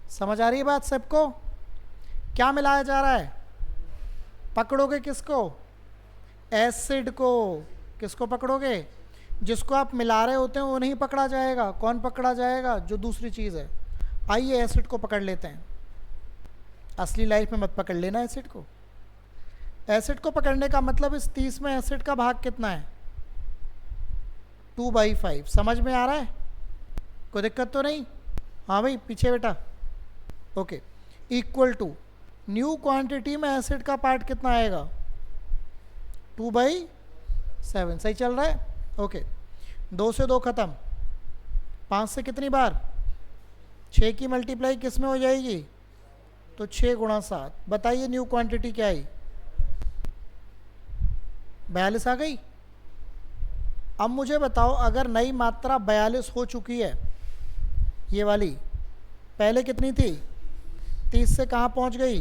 Speaker 1: समझ आ रही है बात सबको? क्या मिलाया जा रहा है? पकड़ोगे किसको? एसिड को। किसको पकड़ोगे? जिसको आप मिला रहे होते हैं वो नहीं पकड़ा जाएगा। कौन पकड़ा जाएगा? जो दूसरी चीज़ है। आइए एसिड को पकड़ लेते हैं। असली लाइफ में मत पकड़ लेना एसिड को। एसिड को पकड़ने का मतलब इस 30 में एसिड का भाग कितना है? 2/5। समझ में आ रहा है? कोई दिक्कत तो नहीं? हाँ भाई पीछे बेटा। Okay, equal to new quantity में एसिड का पार्ट कितना आएगा? 2/7। सही चल रहा है? ओके, 2 से 2 खत्म, 5 से कितनी बार? 6 की मल्टीप्लाई किस में हो जाएगी? तो 6 गुणा 7। बताइए न्यू क्वांटिटी क्या आई? 42 आ गई। अब मुझे बताओ, अगर नई मात्रा 42 हो चुकी है, ये वाली, पहले कितनी थी? 30 से कहाँ पहुँच गई?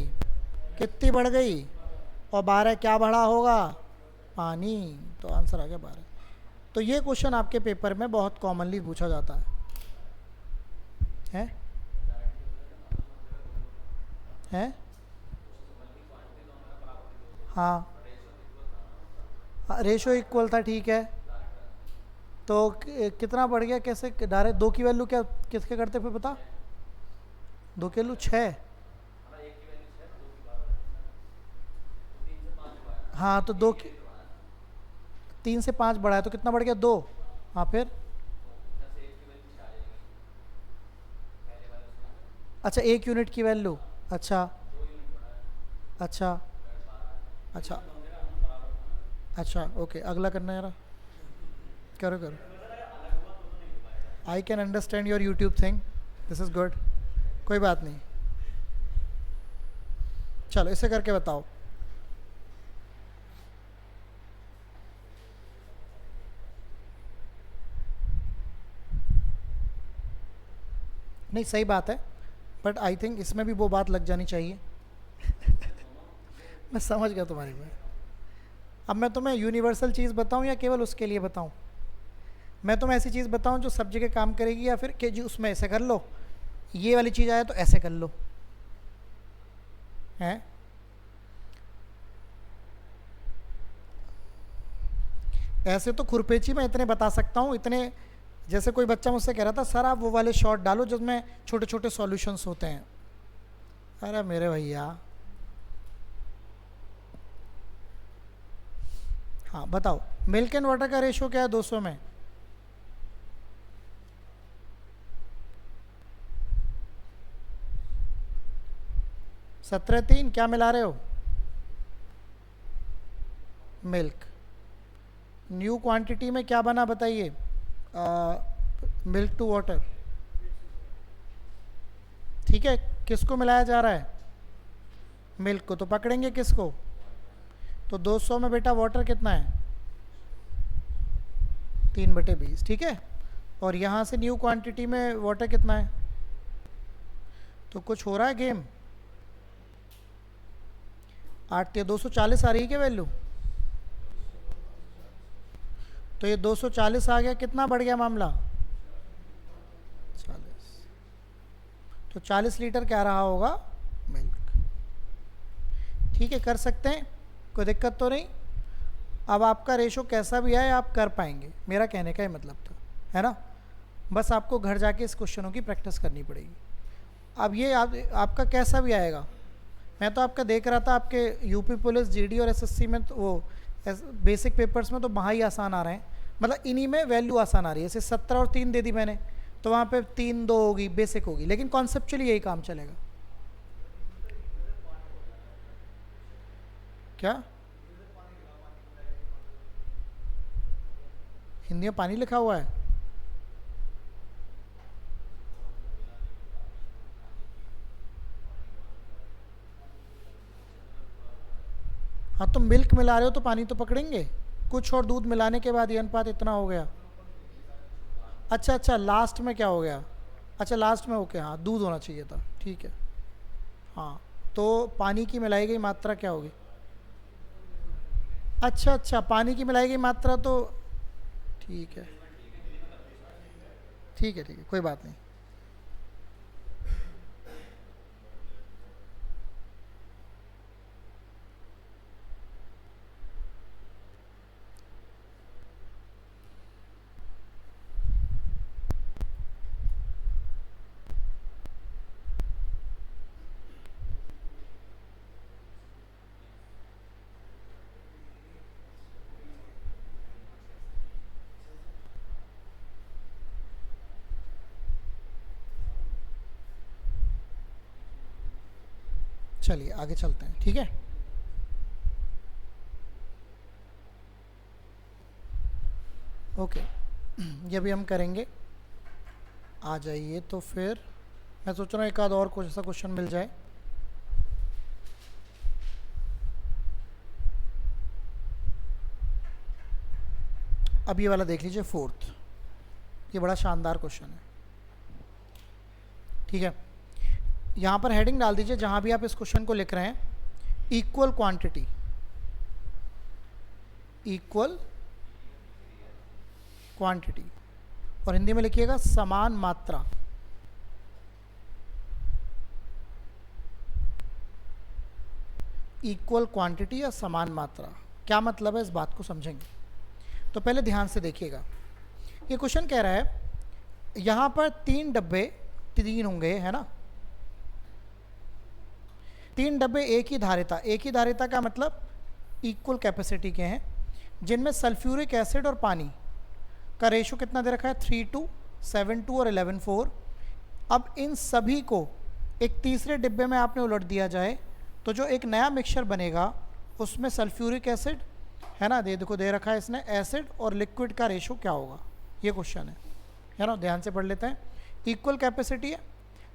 Speaker 1: कितनी बढ़ गई? और 12 क्या बढ़ा होगा? पानी। तो आंसर आ गया 12। तो ये क्वेश्चन आपके पेपर में बहुत कॉमनली पूछा जाता है? हैं? हाँ, रेशो इक्वल था, ठीक है। तो कितना बढ़ गया? कैसे डायरेक्ट 2 की वैल्यू क्या किसके करते फिर बता? 2 की वैल्यू 6। हाँ तो 2 की 3 से 5 बढ़ा है तो कितना बढ़ गया? 2। हाँ फिर? अच्छा 1 यूनिट की वैल्यू। अच्छा अच्छा अच्छा अच्छा। ओके, अगला करना है जरा। करो करो। I can understand your YouTube thing, this is good. कोई बात नहीं, चलो इसे करके बताओ। नहीं सही बात है, बट आई थिंक इसमें भी वो बात लग जानी चाहिए। मैं समझ गया तुम्हारी बात। अब मैं तुम्हें यूनिवर्सल चीज़ बताऊं या केवल उसके लिए बताऊं? मैं तुम्हें ऐसी चीज़ बताऊं जो सब जगह काम करेगी, या फिर कि जी उसमें ऐसे कर लो, ये वाली चीज़ आया तो ऐसे कर लो? हैं? ऐसे तो खुरपेची मैं इतने बता सकता हूँ, इतने। जैसे कोई बच्चा मुझसे कह रहा था, सर आप वो वाले शॉट डालो जिसमें छोटे छोटे सॉल्यूशंस होते हैं। अरे मेरे भैया, हाँ बताओ, मिल्क एंड वाटर का रेशो क्या है 200 में? सत्रह 3 क्या मिला रहे हो? मिल्क। न्यू क्वांटिटी में क्या बना बताइए? Milk to water. ठीक है, किसको मिलाया जा रहा है? मिल्क को। तो पकड़ेंगे किसको? तो 200 में बेटा वाटर कितना है? 3/20। ठीक है, और यहाँ से न्यू क्वांटिटी में वाटर कितना है? तो कुछ हो रहा है गेम। 8 या 240 आ रही है क्या वैल्यू? तो ये 240 आ गया, कितना बढ़ गया मामला? 40। तो 40 लीटर क्या रहा होगा? मिल्क। ठीक है, कर सकते हैं, कोई दिक्कत तो नहीं। अब आपका रेशो कैसा भी आए आप कर पाएंगे, मेरा कहने का ही मतलब था, है ना? बस आपको घर जाके इस क्वेश्चनों की प्रैक्टिस करनी पड़ेगी। अब ये आपका कैसा भी आएगा, मैं तो आपका देख रहा था आपके यूपी पुलिस, जीडी और एसएससी में, तो वो बेसिक पेपर्स में तो वहाँ ही आसान आ रहे हैं, मतलब इन्हीं में वैल्यू आसान आ रही है। जैसे 17 और 3 दे दी मैंने, तो वहाँ पे 3 2 होगी, बेसिक होगी, लेकिन कॉन्सेप्चुअली यही काम चलेगा। क्या हिंदी में पानी लिखा हुआ है? हाँ तो मिल्क मिला रहे हो तो पानी तो पकड़ेंगे कुछ, और दूध मिलाने के बाद ये अनुपात इतना हो गया। अच्छा अच्छा, लास्ट में क्या हो गया? अच्छा लास्ट में, ओके, हाँ दूध होना चाहिए था, ठीक है। हाँ, तो पानी की मिलाई गई मात्रा क्या होगी? अच्छा अच्छा, पानी की मिलाई गई मात्रा तो ठीक है, ठीक है, ठीक है, कोई बात नहीं। चलिए आगे चलते हैं, ठीक है। ओके, ये भी हम करेंगे। आ जाइए, तो फिर मैं सोच रहा हूँ एक आध और कुछ ऐसा क्वेश्चन मिल जाए। अब ये वाला देख लीजिए, फोर्थ, ये बड़ा शानदार क्वेश्चन है, ठीक है। यहाँ पर हेडिंग डाल दीजिए जहाँ भी आप इस क्वेश्चन को लिख रहे हैं, इक्वल क्वांटिटी, इक्वल क्वांटिटी, और हिंदी में लिखिएगा समान मात्रा। इक्वल क्वांटिटी या समान मात्रा, क्या मतलब है इस बात को समझेंगे। तो पहले ध्यान से देखिएगा, ये क्वेश्चन कह रहा है यहाँ पर 3 डब्बे, 3 होंगे, है ना, 3 डब्बे एक ही धारिता का मतलब इक्वल कैपेसिटी के हैं, जिनमें सल्फ्यूरिक एसिड और पानी का रेशो कितना दे रखा है, 3:7:2 और 11:4। अब इन सभी को एक तीसरे डिब्बे में आपने उलट दिया जाए तो जो एक नया मिक्सचर बनेगा उसमें सल्फ्यूरिक एसिड, है ना, देखो दे रखा है इसने, एसिड और लिक्विड का रेशो क्या होगा, ये क्वेश्चन है ना। ध्यान से पढ़ लेते हैं। इक्वल कैपेसिटी है,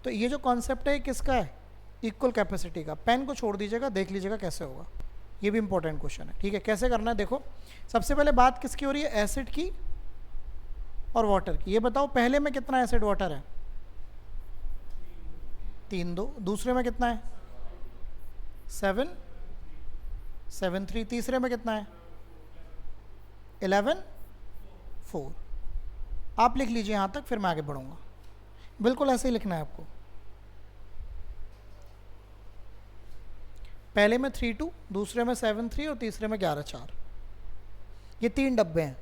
Speaker 1: तो ये जो कॉन्सेप्ट है किसका है, इक्वल कैपेसिटी का। पेन को छोड़ दीजिएगा, देख लीजिएगा कैसे होगा, ये भी इंपॉर्टेंट क्वेश्चन है, ठीक है। कैसे करना है देखो, सबसे पहले बात किसकी हो रही है, एसिड की और वाटर की। ये बताओ पहले में कितना एसिड वाटर है, 3:2। दूसरे में कितना है, 7:3। तीसरे में कितना है, 11:4। आप लिख लीजिए यहाँ तक, फिर मैं आगे बढ़ूँगा। बिल्कुल ऐसे ही लिखना है आपको। पहले में 3:2, दूसरे में 7:3 और तीसरे में 11:4। ये 3 डब्बे हैं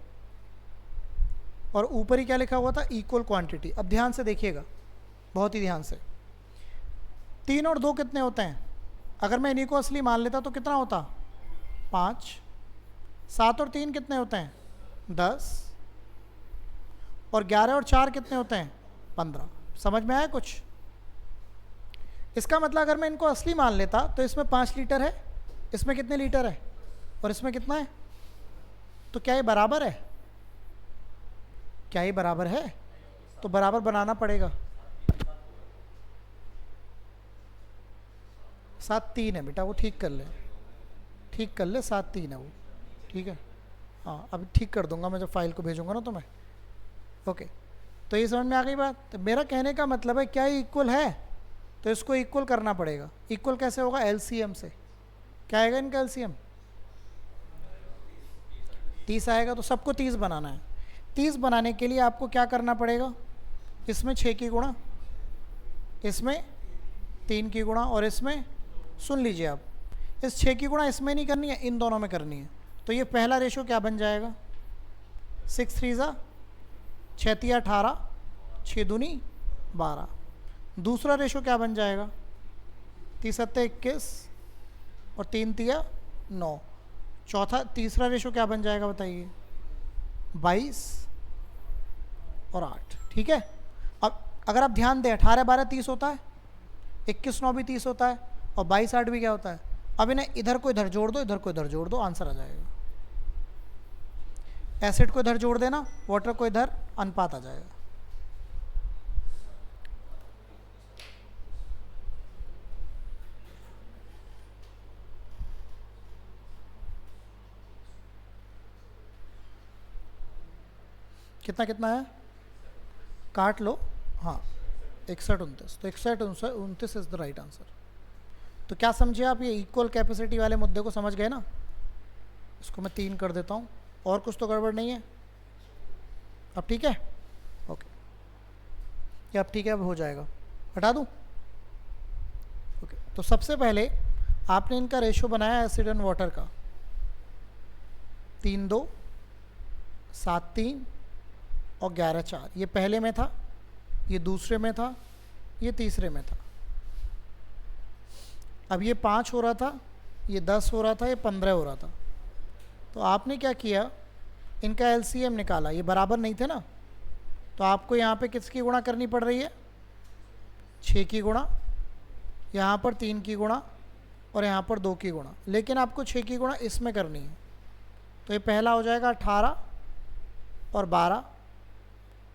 Speaker 1: और ऊपर ही क्या लिखा हुआ था, इक्वल क्वांटिटी। अब ध्यान से देखिएगा, बहुत ही ध्यान से। 3 और 2 कितने होते हैं, अगर मैं इन्हीं को असली मान लेता तो कितना होता, 5। 7 और 3 कितने होते हैं, 10। और 11 और 4 कितने होते हैं, 15। समझ में आया कुछ। इसका मतलब अगर मैं इनको असली मान लेता तो इसमें 5 लीटर है, इसमें कितने लीटर है, और इसमें कितना है, तो क्या ये बराबर है, क्या ये बराबर है, तो बराबर बनाना पड़ेगा। 7:3 है बेटा, वो ठीक कर ले, ठीक कर ले, 7:3 है वो, ठीक है। हाँ अभी ठीक कर दूंगा मैं जब फाइल को भेजूंगा ना तो मैं। ओके, तो ये समझ में आ गई बात। तो मेरा कहने का मतलब है क्या ये इक्वल है, तो इसको इक्वल करना पड़ेगा। इक्वल कैसे होगा, एलसीएम से। क्या आएगा इनका एलसीएम, 30 आएगा। तो सबको 30 बनाना है। 30 बनाने के लिए आपको क्या करना पड़ेगा, इसमें 6 की गुणा, इसमें 3 की गुणा, और इसमें, सुन लीजिए आप, इस 6 की गुणा इसमें नहीं करनी है, इन दोनों में करनी है। तो ये पहला रेशो क्या बन जाएगा, 6×3 = 6×3 = 18, 6×2 = 12। दूसरा रेशो क्या बन जाएगा, 3×7 = 21 और 3×3 = 9। तीसरा रेशो क्या बन जाएगा बताइए, 22 और 8, ठीक है। अब अगर आप ध्यान दें, 18×12 = 30 होता है, 21×9 भी 30 होता है, और 22×8 भी क्या होता है। अब इन्हें इधर को इधर जोड़ दो, इधर को इधर जोड़ दो, आंसर आ जाएगा। एसिड को इधर जोड़ देना, वाटर को इधर, अनुपात आ जाएगा। कितना कितना है, काट लो, हाँ 61-29। तो 61-29 इज द राइट आंसर। तो क्या समझे आप, ये इक्वल कैपेसिटी वाले मुद्दे को समझ गए ना। इसको मैं 3 कर देता हूँ, और कुछ तो गड़बड़ नहीं है। अब ठीक है, ओके, ये अब ठीक है, अब हो जाएगा, हटा दूँ। ओके, तो सबसे पहले आपने इनका रेशो बनाया एसिड एंड वाटर का, 3:2, 7:3 और 11:4। ये पहले में था, ये दूसरे में था, ये तीसरे में था। अब ये 5 हो रहा था, ये 10 हो रहा था, ये 15 हो रहा था। तो आपने क्या किया, इनका एलसीएम निकाला। ये बराबर नहीं थे ना, तो आपको यहाँ पे किसकी गुणा करनी पड़ रही है, 6 की गुणा, यहाँ पर 3 की गुणा, और यहाँ पर 2 की गुणा, लेकिन आपको 6 की गुणा इसमें करनी है। तो ये पहला हो जाएगा 18 और 12,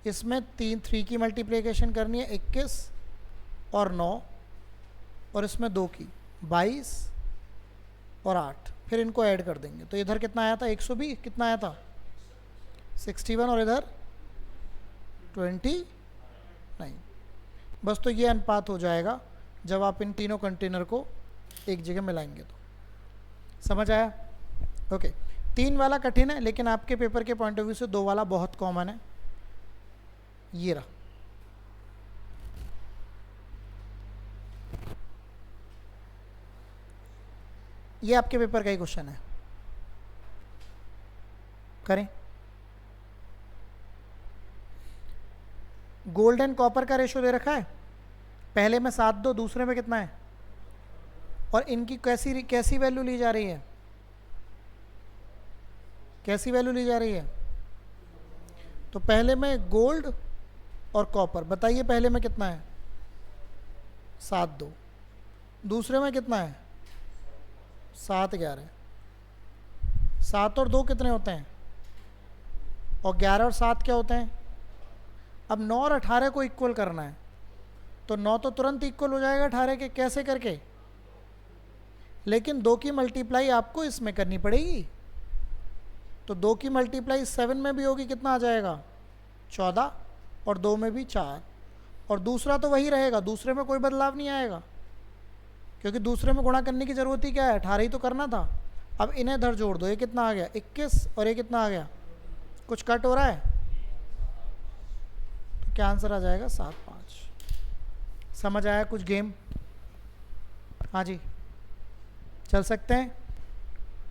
Speaker 1: इसमें 3 की मल्टीप्लिकेशन करनी है 21 और 9, और इसमें 2 की 22 और 8, फिर इनको ऐड कर देंगे। तो इधर कितना आया था 120, कितना आया था 61, और इधर 29। बस तो ये अनुपात हो जाएगा जब आप इन तीनों कंटेनर को एक जगह मिलाएंगे। तो समझ आया? ओके। 3 वाला कठिन है, लेकिन आपके पेपर के पॉइंट ऑफ व्यू से 2 वाला बहुत कॉमन है। ये रहा, ये आपके पेपर का ही क्वेश्चन है। करें। गोल्ड एंड कॉपर का रेशो दे रखा है, पहले में 7 2, दूसरे में कितना है, और इनकी कैसी वैल्यू ली जा रही है, कैसी वैल्यू ली जा रही है? तो पहले में गोल्ड और कॉपर, बताइए पहले में कितना है 7 2, दूसरे में कितना है 7 11। 7 और 2 कितने होते हैं, और 11 और 7 क्या होते हैं? अब 9 और 18 को इक्वल करना है, तो 9 तो तुरंत इक्वल हो जाएगा 18 के, कैसे करके? लेकिन 2 की मल्टीप्लाई आपको इसमें करनी पड़ेगी। तो 2 की मल्टीप्लाई 7 में भी होगी, कितना आ जाएगा 14, और 2 में भी 4, और दूसरा तो वही रहेगा, दूसरे में कोई बदलाव नहीं आएगा, क्योंकि दूसरे में गुणा करने की ज़रूरत ही क्या है, 18 ही तो करना था। अब इन्हें इधर जोड़ दो, ये कितना आ गया 21, और ये कितना आ गया, कुछ कट हो रहा है, तो क्या आंसर आ जाएगा 7 5। समझ आया कुछ गेम? हाँ जी, चल सकते हैं।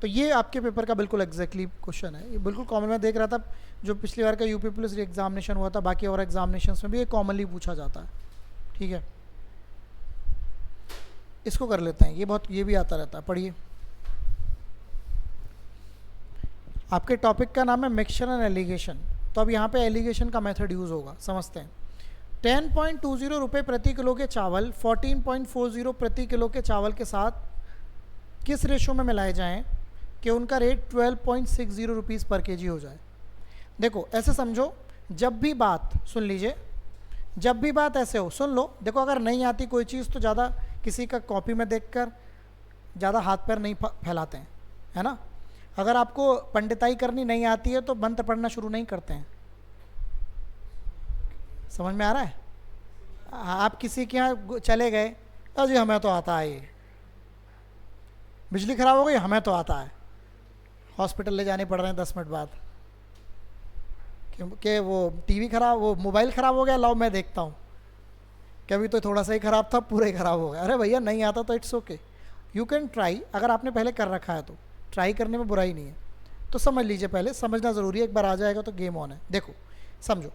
Speaker 1: तो ये आपके पेपर का बिल्कुल एग्जैक्टली क्वेश्चन है, ये बिल्कुल कॉमन। मैं देख रहा था जो पिछली बार का यूपी पुलिस एग्जामिनेशन हुआ था, बाकी और एग्जामिनेशंस में भी ये कॉमनली पूछा जाता है। ठीक है, इसको कर लेते हैं, ये भी आता रहता है, पढ़िए। आपके टॉपिक का नाम है मिक्सचर एंड एलिगेशन। तो अब यहाँ पे एलिगेशन का मेथड यूज़ होगा, समझते हैं। 10.20 रुपये प्रति किलो के चावल 14.40 प्रति किलो के चावल के साथ किस रेशो में मिलाए जाएं कि उनका रेट 12.60 रुपीज़ पर केजी हो जाए। देखो ऐसे समझो, जब भी बात, सुन लीजिए, जब भी बात ऐसे हो, सुन लो। देखो अगर नहीं आती कोई चीज़ तो ज़्यादा किसी का कॉपी में देखकर ज़्यादा हाथ पैर नहीं फैलाते हैं, है ना। अगर आपको पंडिताई करनी नहीं आती है तो मंत्र पढ़ना शुरू नहीं करते हैं। समझ में आ रहा है? आप किसी के यहाँ चले गए, अजी हमें तो आता है, ये बिजली ख़राब हो गई, हमें तो आता है, हॉस्पिटल ले जाने पड़ रहे हैं 10 मिनट बाद, क्योंकि वो टीवी ख़राब, वो मोबाइल ख़राब हो गया, लाओ मैं देखता हूँ, कभी तो थोड़ा सा ही ख़राब था, पूरा ही ख़राब हो गया। अरे भैया नहीं आता तो it's okay, you can try. अगर आपने पहले कर रखा है तो ट्राई करने में बुराई नहीं है। तो समझ लीजिए, पहले समझना ज़रूरी है, एक बार आ जाएगा तो गेम ऑन है। देखो समझो,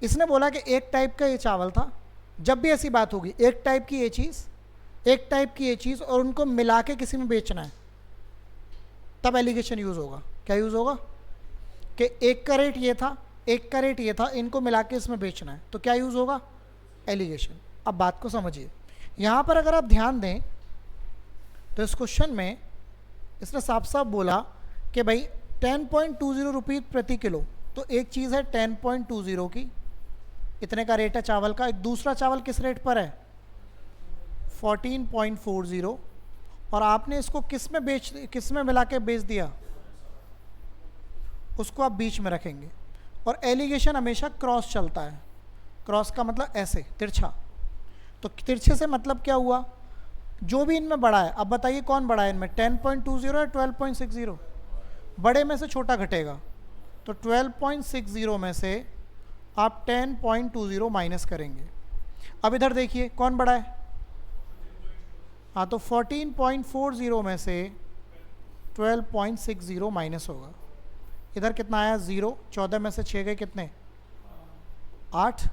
Speaker 1: इसने बोला कि एक टाइप का ये चावल था। जब भी ऐसी बात होगी, एक टाइप की ये चीज़, एक टाइप की ये चीज़, और उनको मिला के किसी में बेचना है, तब एलिगेशन यूज़ होगा। क्या यूज़ होगा? कि एक का रेट ये था, एक का रेट ये था, इनको मिला के इसमें बेचना है, तो क्या यूज़ होगा? एलिगेशन। अब बात को समझिए, यहाँ पर अगर आप ध्यान दें तो इस क्वेश्चन में इसने साफ साफ बोला कि भाई 10.20 रुपये प्रति किलो, तो एक चीज़ है 10.20 की, इतने का रेट है चावल का। एक दूसरा चावल किस रेट पर है? 14.40, और आपने इसको किस में मिला के बेच दिया, उसको आप बीच में रखेंगे। और एलिगेशन हमेशा क्रॉस चलता है। क्रॉस का मतलब ऐसे तिरछा। तो तिरछे से मतलब क्या हुआ? जो भी इनमें बड़ा है, अब बताइए कौन बड़ा है इनमें, 10.20 या 12.60? बड़े में से छोटा घटेगा, तो 12.60 में से आप 10.20 माइनस करेंगे। अब इधर देखिए कौन बड़ा है, हाँ, तो 14.40 में से 12.60 माइनस होगा। इधर कितना आया? 0। 14 में से 6 गए कितने? 8।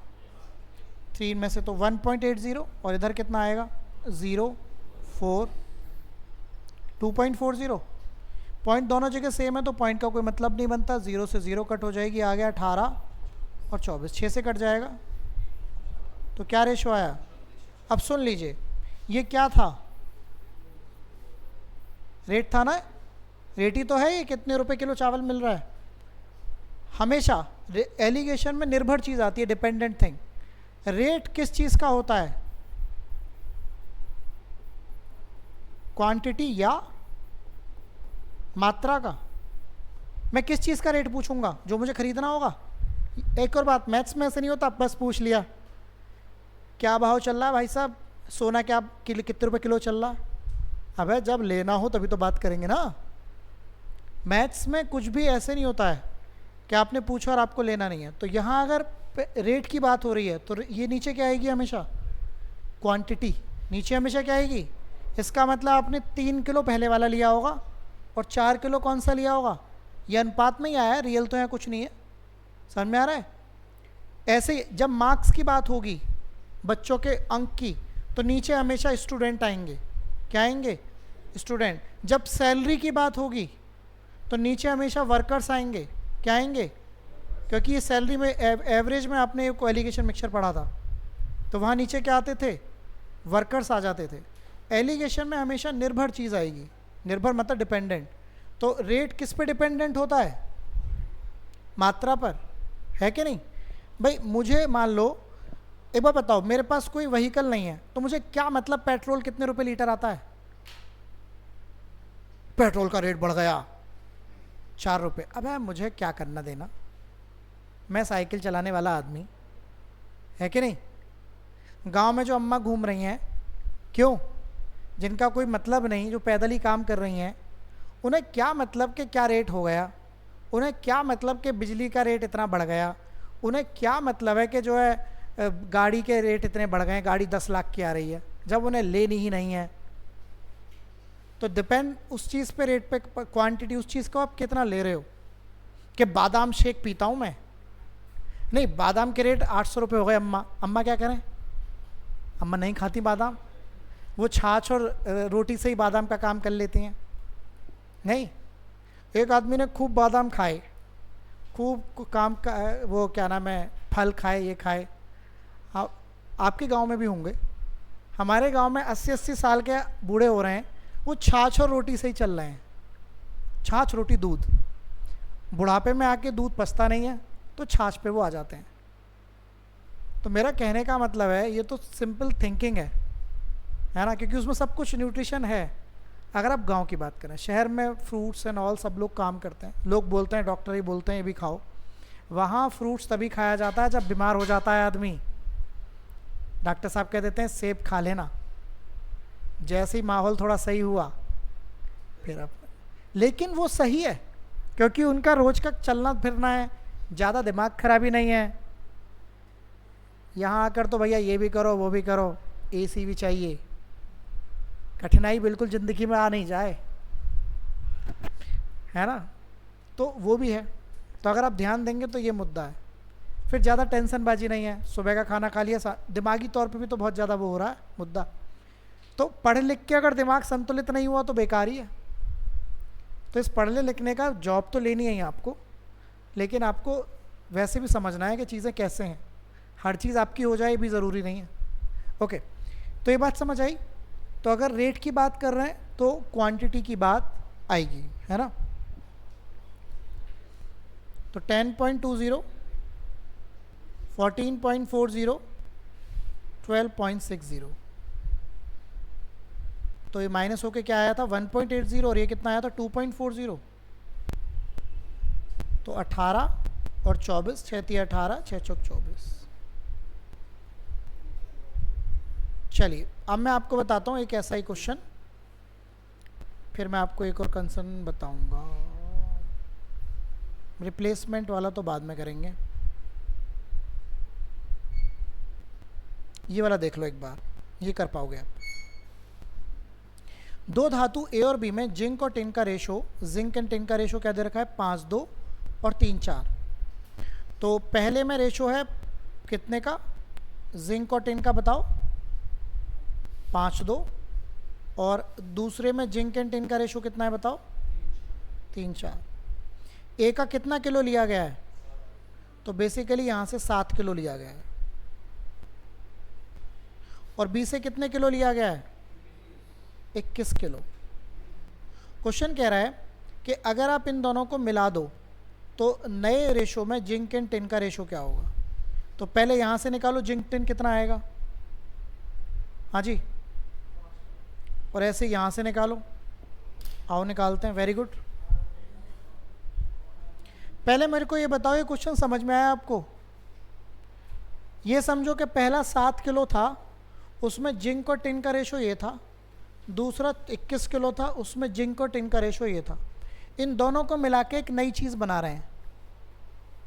Speaker 1: 3 में से तो 1.80, और इधर कितना आएगा? 0 4 2.40। पॉइंट दोनों जगह सेम है तो पॉइंट का कोई मतलब नहीं बनता। 0 से 0 कट हो जाएगी, आ गया 18 और 24, 6 से कट जाएगा, तो क्या रेशो आया? अब सुन लीजिए, ये क्या था? रेट था ना, रेट ही तो है ये, कितने रुपए किलो चावल मिल रहा है। हमेशा एलिगेशन में निर्भर चीज़ आती है, डिपेंडेंट थिंग। रेट किस चीज़ का होता है, क्वांटिटी या मात्रा का। मैं किस चीज़ का रेट पूछूंगा, जो मुझे खरीदना होगा। एक और बात, मैथ्स में ऐसे नहीं होता बस पूछ लिया क्या भाव चल रहा है भाई साहब, सोना क्या कितने रुपए किलो चल रहा है। अबे जब लेना हो तभी तो बात करेंगे ना। मैथ्स में कुछ भी ऐसे नहीं होता है कि आपने पूछा और आपको लेना नहीं है। तो यहाँ अगर रेट की बात हो रही है तो ये नीचे क्या आएगी, हमेशा क्वांटिटी नीचे हमेशा क्या आएगी। इसका मतलब आपने 3 किलो पहले वाला लिया होगा और 4 किलो कौन सा लिया होगा। ये अनुपात में ही आया है, रियल तो यहाँ कुछ नहीं है। समझ में आ रहा है। ऐसे ही जब मार्क्स की बात होगी, बच्चों के अंक की, तो नीचे हमेशा स्टूडेंट आएंगे। क्या आएंगे, स्टूडेंट। जब सैलरी की बात होगी तो नीचे हमेशा वर्कर्स आएंगे। क्या आएंगे, क्योंकि ये सैलरी में एवरेज में आपने एक एलिगेशन मिक्सचर पढ़ा था, तो वहाँ नीचे क्या आते थे, वर्कर्स आ जाते थे। एलिगेशन में हमेशा निर्भर चीज़ आएगी, निर्भर मतलब डिपेंडेंट। तो रेट किस पे डिपेंडेंट होता है, मात्रा पर, है कि नहीं भाई। मुझे मान लो, एक बार बताओ, मेरे पास कोई व्हीकल नहीं है तो मुझे क्या मतलब पेट्रोल कितने रुपए लीटर आता है। पेट्रोल का रेट बढ़ गया 4 रुपये, अब मुझे क्या करना देना, मैं साइकिल चलाने वाला आदमी, है कि नहीं। गांव में जो अम्मा घूम रही हैं, क्यों, जिनका कोई मतलब नहीं, जो पैदल ही काम कर रही हैं, उन्हें क्या मतलब कि क्या रेट हो गया, उन्हें क्या मतलब कि बिजली का रेट इतना बढ़ गया, उन्हें क्या मतलब है कि जो है गाड़ी के रेट इतने बढ़ गए, गाड़ी 10 लाख की आ रही है, जब उन्हें लेनी ही नहीं है। तो डिपेंड उस चीज़ पे, रेट पे, क्वांटिटी उस चीज़ को आप कितना ले रहे हो। कि बादाम शेक पीता हूँ मैं, नहीं, बादाम के रेट 800 रुपये हो गए। अम्मा क्या करें, अम्मा नहीं खाती बादाम, वो छाछ और रोटी से ही बादाम का काम कर लेती हैं। नहीं, एक आदमी ने खूब बादाम खाए, खूब काम का, वो क्या नाम है, फल खाए, ये खाए। आपके गांव में भी होंगे, हमारे गांव में 80-80 साल के बूढ़े हो रहे हैं, वो छाछ और रोटी से ही चल रहे हैं। छाछ रोटी दूध, बुढ़ापे में आके दूध पचता नहीं है तो छाछ पे वो आ जाते हैं। तो मेरा कहने का मतलब है, ये तो सिंपल थिंकिंग है ना, क्योंकि उसमें सब कुछ न्यूट्रिशन है। अगर आप गांव की बात करें, शहर में फ्रूट्स एंड ऑल सब लोग काम करते हैं, लोग बोलते हैं, डॉक्टर ही बोलते हैं ये भी खाओ। वहाँ फ्रूट्स तभी खाया जाता है जब बीमार हो जाता है आदमी। डॉक्टर साहब कह देते हैं सेब खा लेना, जैसे ही माहौल थोड़ा सही हुआ फिर आप, लेकिन वो सही है क्योंकि उनका रोज का चलना फिरना है, ज़्यादा दिमाग खराबी नहीं है। यहाँ आकर तो भैया ये भी करो वो भी करो, एसी भी चाहिए, कठिनाई बिल्कुल ज़िंदगी में आ नहीं जाए, है ना। तो वो भी है। तो अगर आप ध्यान देंगे तो ये मुद्दा है। फिर ज़्यादा टेंशन बाजी नहीं है, सुबह का खाना खा लिया, दिमागी तौर पे भी तो बहुत ज़्यादा वो हो रहा है मुद्दा। तो पढ़ लिख के अगर दिमाग संतुलित नहीं हुआ तो बेकार ही है। तो इस पढ़ने लिखने का जॉब तो लेनी है आपको, लेकिन आपको वैसे भी समझना है कि चीज़ें कैसे हैं। हर चीज़ आपकी हो जाए भी ज़रूरी नहीं है। ओके, तो ये बात समझ आई। तो अगर रेट की बात कर रहे हैं तो क्वांटिटी की बात आएगी, है ना। तो 10.20, 14.40, 12.60, तो ये माइनस होके क्या आया था 1.80, और ये कितना आया था 2.40। तो 18 और 24, 6 × 18, 6 × 24। चलिए अब मैं आपको बताता हूँ एक ऐसा ही क्वेश्चन, फिर मैं आपको एक और कंसर्न बताऊंगा। रिप्लेसमेंट वाला तो बाद में करेंगे, ये वाला देख लो एक बार, ये कर पाओगे आप। दो धातु ए और बी में जिंक और टिन का रेशो, जिंक एंड टिन का रेशो क्या दे रखा है 5:2 और 3:4। तो पहले में रेशो है कितने का, जिंक और टिन का बताओ 5:2, और दूसरे में जिंक एंड टिन का रेशो कितना है बताओ 3:4। ए का कितना किलो लिया गया है, तो बेसिकली यहाँ से 7 किलो लिया गया है, और बी से कितने किलो लिया गया है 21 किलो। क्वेश्चन कह रहा है कि अगर आप इन दोनों को मिला दो तो नए रेशो में जिंक एंड टिन का रेशो क्या होगा। तो पहले यहाँ से निकालो जिंक टिन कितना आएगा, हाँ जी, और ऐसे यहाँ से निकालो, आओ निकालते हैं, वेरी गुड। पहले मेरे को ये बताओ ये क्वेश्चन समझ में आया आपको। ये समझो कि पहला 7 किलो था, उसमें जिंक और टिन का रेशो ये था, दूसरा 21 किलो था, उसमें जिंक और टिन का रेशो ये था। इन दोनों को मिला के एक नई चीज़ बना रहे हैं।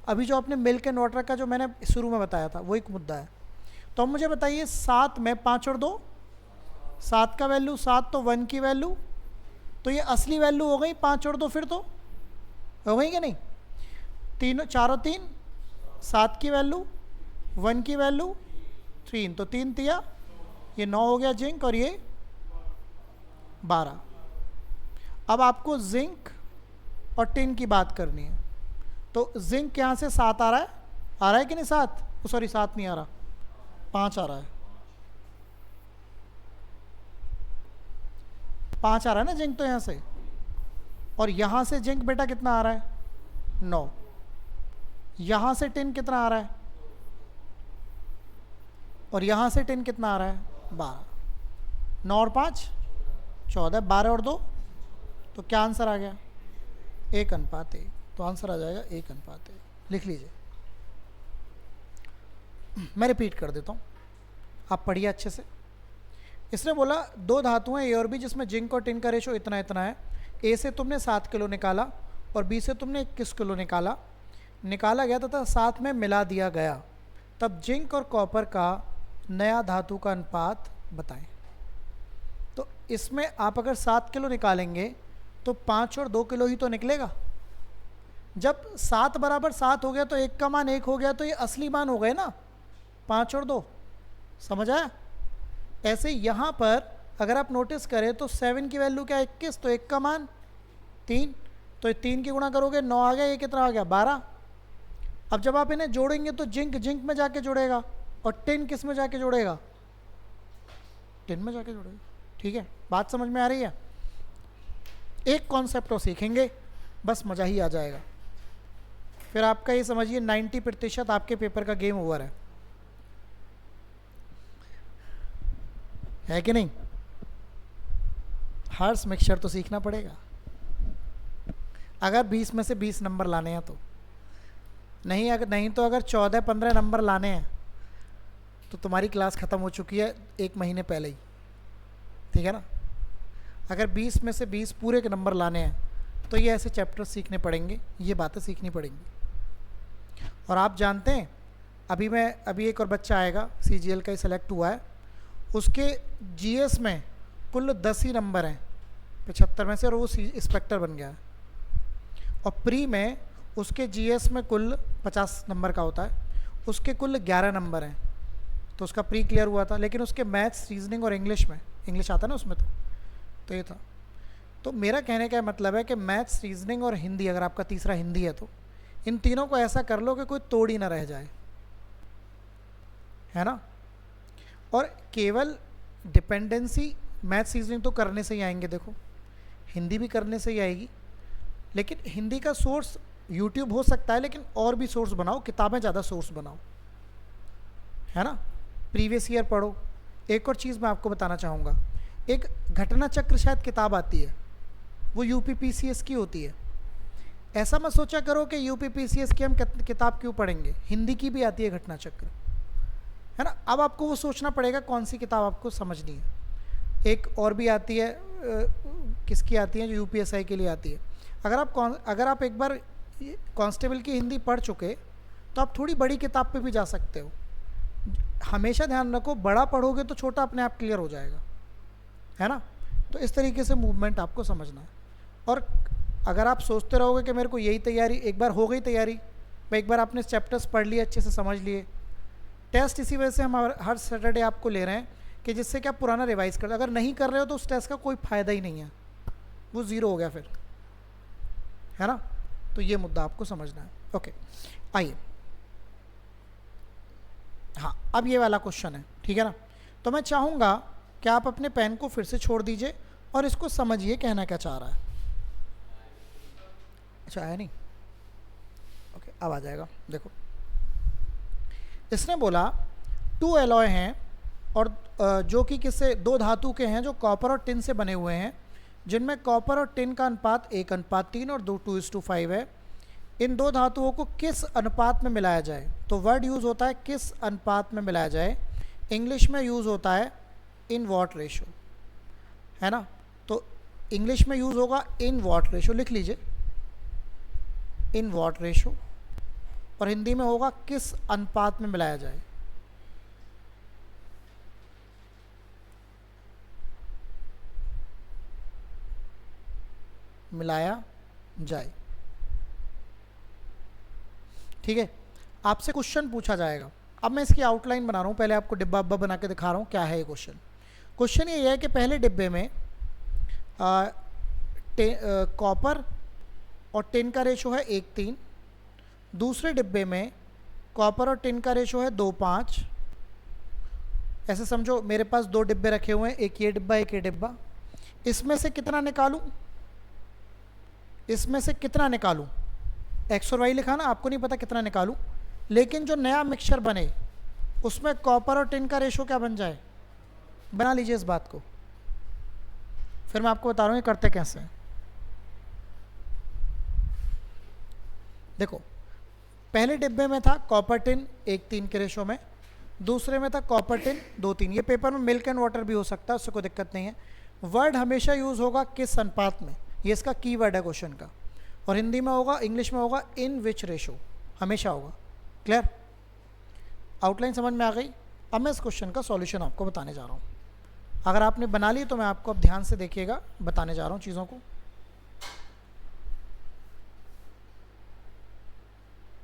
Speaker 1: अभी जो आपने मिल्क एंड वाटर का जो मैंने शुरू में बताया था वो एक मुद्दा है। तो अब मुझे बताइए 7 में 5 और 2 7 का वैल्यू 7, तो 1 की वैल्यू, तो ये असली वैल्यू हो गई 5 और 2, फिर तो हो गई कि नहीं, 4 और 3 7 की वैल्यू, 1 की वैल्यू 3, तो 3 तिया ये 9 हो गया जिंक और ये 12। अब आपको जिंक और टिन की बात करनी है। तो जिंक यहाँ से 7 आ रहा है कि नहीं 7, सॉरी 7 नहीं आ रहा, 5 आ रहा है, 5 आ रहा है ना जिंक तो यहाँ से, और यहाँ से जिंक बेटा कितना आ रहा है 9, यहाँ से टिन कितना आ रहा है, और यहाँ से टिन कितना आ रहा है 12, 9 और 5 14, 12 और 2, तो क्या आंसर आ गया 1:1, तो आंसर आ जाएगा 1:1। लिख लीजिए, मैं रिपीट कर देता हूँ, आप पढ़िए अच्छे से। इसने बोला 2 धातुएं ए और बी जिसमें जिंक और टिन का रेशो इतना इतना है। ए से तुमने 7 किलो निकाला और बी से तुमने 21 किलो निकाला गया तथा साथ में मिला दिया गया, तब जिंक और कॉपर का नया धातु का अनुपात बताएं। तो इसमें आप अगर 7 किलो निकालेंगे तो 5 और 2 किलो ही तो निकलेगा। जब 7 बराबर 7 हो गया तो 1 का मान 1 हो गया, तो ये असली मान हो गए ना 5 और 2, समझ आया। ऐसे यहाँ पर अगर आप नोटिस करें तो 7 की वैल्यू क्या 21, तो 1 का मान 3, तो 3 की गुणा करोगे 9 आ गया, ये कितना आ गया 12। अब जब आप इन्हें जोड़ेंगे तो जिंक जिंक में जाके जुड़ेगा और टिन किस में जाके जुड़ेगा, टिन में जाके जुड़ेगा। ठीक है, बात समझ में आ रही है। एक कॉन्सेप्ट और सीखेंगे बस मज़ा ही आ जाएगा, फिर आपका ये समझिए 90% आपके पेपर का गेम ओवर है कि नहीं। हर्ष मिक्सचर तो सीखना पड़ेगा अगर 20 में से 20 नंबर लाने हैं तो, नहीं तो अगर 14-15 नंबर लाने हैं तो तुम्हारी क्लास ख़त्म हो चुकी है 1 महीने पहले ही, ठीक है ना। अगर 20 में से 20 पूरे के नंबर लाने हैं तो ये ऐसे चैप्टर सीखने पड़ेंगे, ये बातें सीखनी पड़ेंगी। और आप जानते हैं अभी एक और बच्चा आएगा CGL का ही सेलेक्ट हुआ है, उसके GS में कुल 10 ही नंबर हैं 75 में से, और वो इंस्पेक्टर बन गया है। और प्री में उसके GS में कुल 50 नंबर का होता है, उसके कुल 11 नंबर हैं, तो उसका प्री क्लियर हुआ था। लेकिन उसके मैथ्स, रीजनिंग और इंग्लिश आता है ना उसमें, तो ये था। तो मेरा कहने का मतलब है कि मैथ्स, रीजनिंग और हिंदी, अगर आपका तीसरा हिंदी है तो इन तीनों को ऐसा कर लो कि कोई तोड़ ही ना रह जाए, है ना। और केवल डिपेंडेंसी मैथ्स, रीजनिंग तो करने से ही आएंगे, देखो हिंदी भी करने से ही आएगी, लेकिन हिंदी का सोर्स यूट्यूब हो सकता है, लेकिन और भी सोर्स बनाओ, किताबें ज़्यादा सोर्स बनाओ, है ना। प्रीवियस ईयर पढ़ो। एक और चीज़ मैं आपको बताना चाहूँगा, एक घटना चक्र शायद किताब आती है, वो UPPCS की होती है। ऐसा मत सोचा करो कि UPPCS की हम किताब क्यों पढ़ेंगे, हिंदी की भी आती है घटना चक्र, है ना। अब आपको वो सोचना पड़ेगा कौन सी किताब आपको समझनी है। एक और भी आती है, किसकी आती है, जो UPSI के लिए आती है। अगर आप एक बार कांस्टेबल की हिंदी पढ़ चुके तो आप थोड़ी बड़ी किताब पे भी जा सकते हो। हमेशा ध्यान रखो, बड़ा पढ़ोगे तो छोटा अपने आप क्लियर हो जाएगा, है ना। तो इस तरीके से मूवमेंट आपको समझना है। और अगर आप सोचते रहोगे कि मेरे को यही तैयारी, एक बार हो गई तैयारी, भाई एक बार आपने चैप्टर्स पढ़ लिए, अच्छे से समझ लिए, टेस्ट इसी वजह से हम हर सैटरडे आपको ले रहे हैं कि जिससे कि आप पुराना रिवाइज़ कर, अगर नहीं कर रहे हो तो उस टेस्ट का कोई फ़ायदा ही नहीं है, वो ज़ीरो हो गया फिर, है ना। तो ये मुद्दा आपको समझना है। ओके, आइए, हाँ अब ये वाला क्वेश्चन है, ठीक है ना। तो मैं चाहूँगा कि आप अपने पेन को फिर से छोड़ दीजिए और इसको समझिए कहना क्या चाह रहा है। अच्छा आया नहीं, ओके अब आ जाएगा। देखो इसने बोला 2 एलॉय हैं और जो कि किससे, 2 धातु के हैं जो कॉपर और टिन से बने हुए हैं, जिनमें कॉपर और टिन का अनुपात 1:3 और 2:5 है। इन 2 धातुओं को किस अनुपात में मिलाया जाए? तो वर्ड यूज़ होता है किस अनुपात में मिलाया जाए, इंग्लिश में यूज़ होता है इन वॉट रेशो, है ना। तो इंग्लिश में यूज़ होगा इन वॉट रेशो, लिख लीजिए इन वॉट रेशो, और हिंदी में होगा किस अनुपात में मिलाया जाए। मिलाया जाए, ठीक है। आपसे क्वेश्चन पूछा जाएगा। अब मैं इसकी आउटलाइन बना रहा हूँ, पहले आपको डिब्बा अब्बा बना के दिखा रहा हूँ क्या है ये क्वेश्चन। क्वेश्चन ये है कि पहले डिब्बे में कॉपर और टिन का रेशो है 1:3, दूसरे डिब्बे में कॉपर और टिन का रेशो है 2:5। ऐसे समझो मेरे पास 2 डिब्बे रखे हुए हैं, एक ये डिब्बा एक ये डिब्बा। इसमें से कितना निकालूं, इसमें से कितना निकालूं, एक्स और वाई लिखा ना, आपको नहीं पता कितना निकालूं, लेकिन जो नया मिक्सचर बने उसमें कॉपर और टिन का रेशो क्या बन जाए, बना लीजिए इस बात को, फिर मैं आपको बता रहा हूँ ये करते कैसे हैं। देखो पहले डिब्बे में था कॉपर टिन 1:3 के रेशो में, दूसरे में था कॉपर टिन 2:3। ये पेपर में मिल्क एंड वाटर भी हो सकता है, उससे कोई दिक्कत नहीं है। वर्ड हमेशा यूज़ होगा किस अनुपात में, ये इसका कीवर्ड है क्वेश्चन का, और हिंदी में होगा, इंग्लिश में होगा इन विच रेशो, हमेशा होगा। क्लियर, आउटलाइन समझ में आ गई। अब मैं इस क्वेश्चन का सॉल्यूशन आपको बताने जा रहा हूँ। अगर आपने बना ली तो मैं आपको अब ध्यान से देखिएगा, बताने जा रहा हूँ चीज़ों को।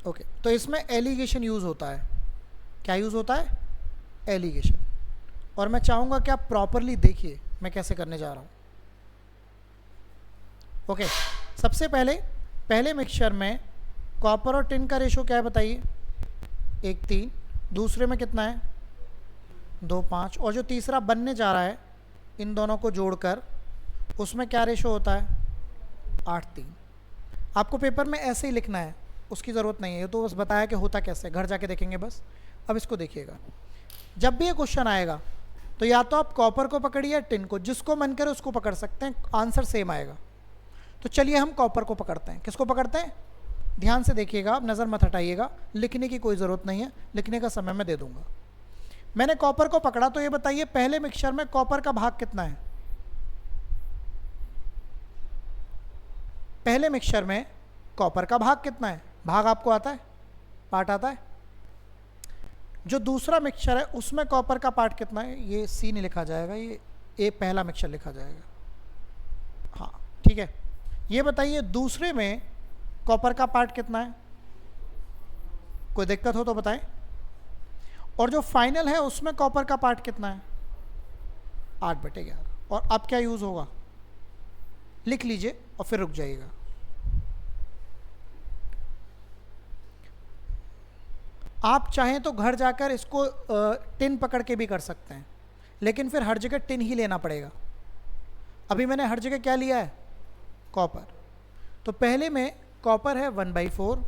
Speaker 1: ओके तो इसमें एलिगेशन यूज़ होता है। क्या यूज़ होता है? एलिगेशन। और मैं चाहूँगा कि आप प्रॉपरली देखिए मैं कैसे करने जा रहा हूँ। ओके सबसे पहले मिक्सचर में कॉपर और टिन का रेशो क्या है बताइए, 1:3, दूसरे में कितना है 2:5, और जो तीसरा बनने जा रहा है इन दोनों को जोड़कर उसमें क्या रेशो होता है 8:3। आपको पेपर में ऐसे ही लिखना है, उसकी ज़रूरत नहीं है, ये तो बस बताया कि होता कैसे, घर जाके देखेंगे बस। अब इसको देखिएगा, जब भी ये क्वेश्चन आएगा तो या तो आप कॉपर को पकड़िए या टिन को, जिसको मन करे उसको पकड़ सकते हैं, आंसर सेम आएगा। तो चलिए हम कॉपर को पकड़ते हैं। किसको पकड़ते हैं? ध्यान से देखिएगा, आप नज़र मत हटाइएगा, लिखने की कोई ज़रूरत नहीं है, लिखने का समय मैं दे दूंगा। मैंने कॉपर को पकड़ा, तो ये बताइए पहले मिक्सचर में कॉपर का भाग कितना है? पहले मिक्सचर में कॉपर का भाग कितना है? भाग आपको आता है, पार्ट आता है। जो दूसरा मिक्सचर है उसमें कॉपर का पार्ट कितना है? ये सी नहीं लिखा जाएगा, ये ए पहला मिक्सचर लिखा जाएगा। हाँ ठीक है, ये बताइए दूसरे में कॉपर का पार्ट कितना है? कोई दिक्कत हो तो बताएं। और जो फाइनल है उसमें कॉपर का पार्ट कितना है? 8/11। और अब क्या यूज़ होगा? लिख लीजिए और फिर रुक जाइएगा। आप चाहें तो घर जाकर इसको टिन पकड़ के भी कर सकते हैं, लेकिन फिर हर जगह टिन ही लेना पड़ेगा। अभी मैंने हर जगह क्या लिया है? कॉपर। तो पहले में कॉपर है 1/4,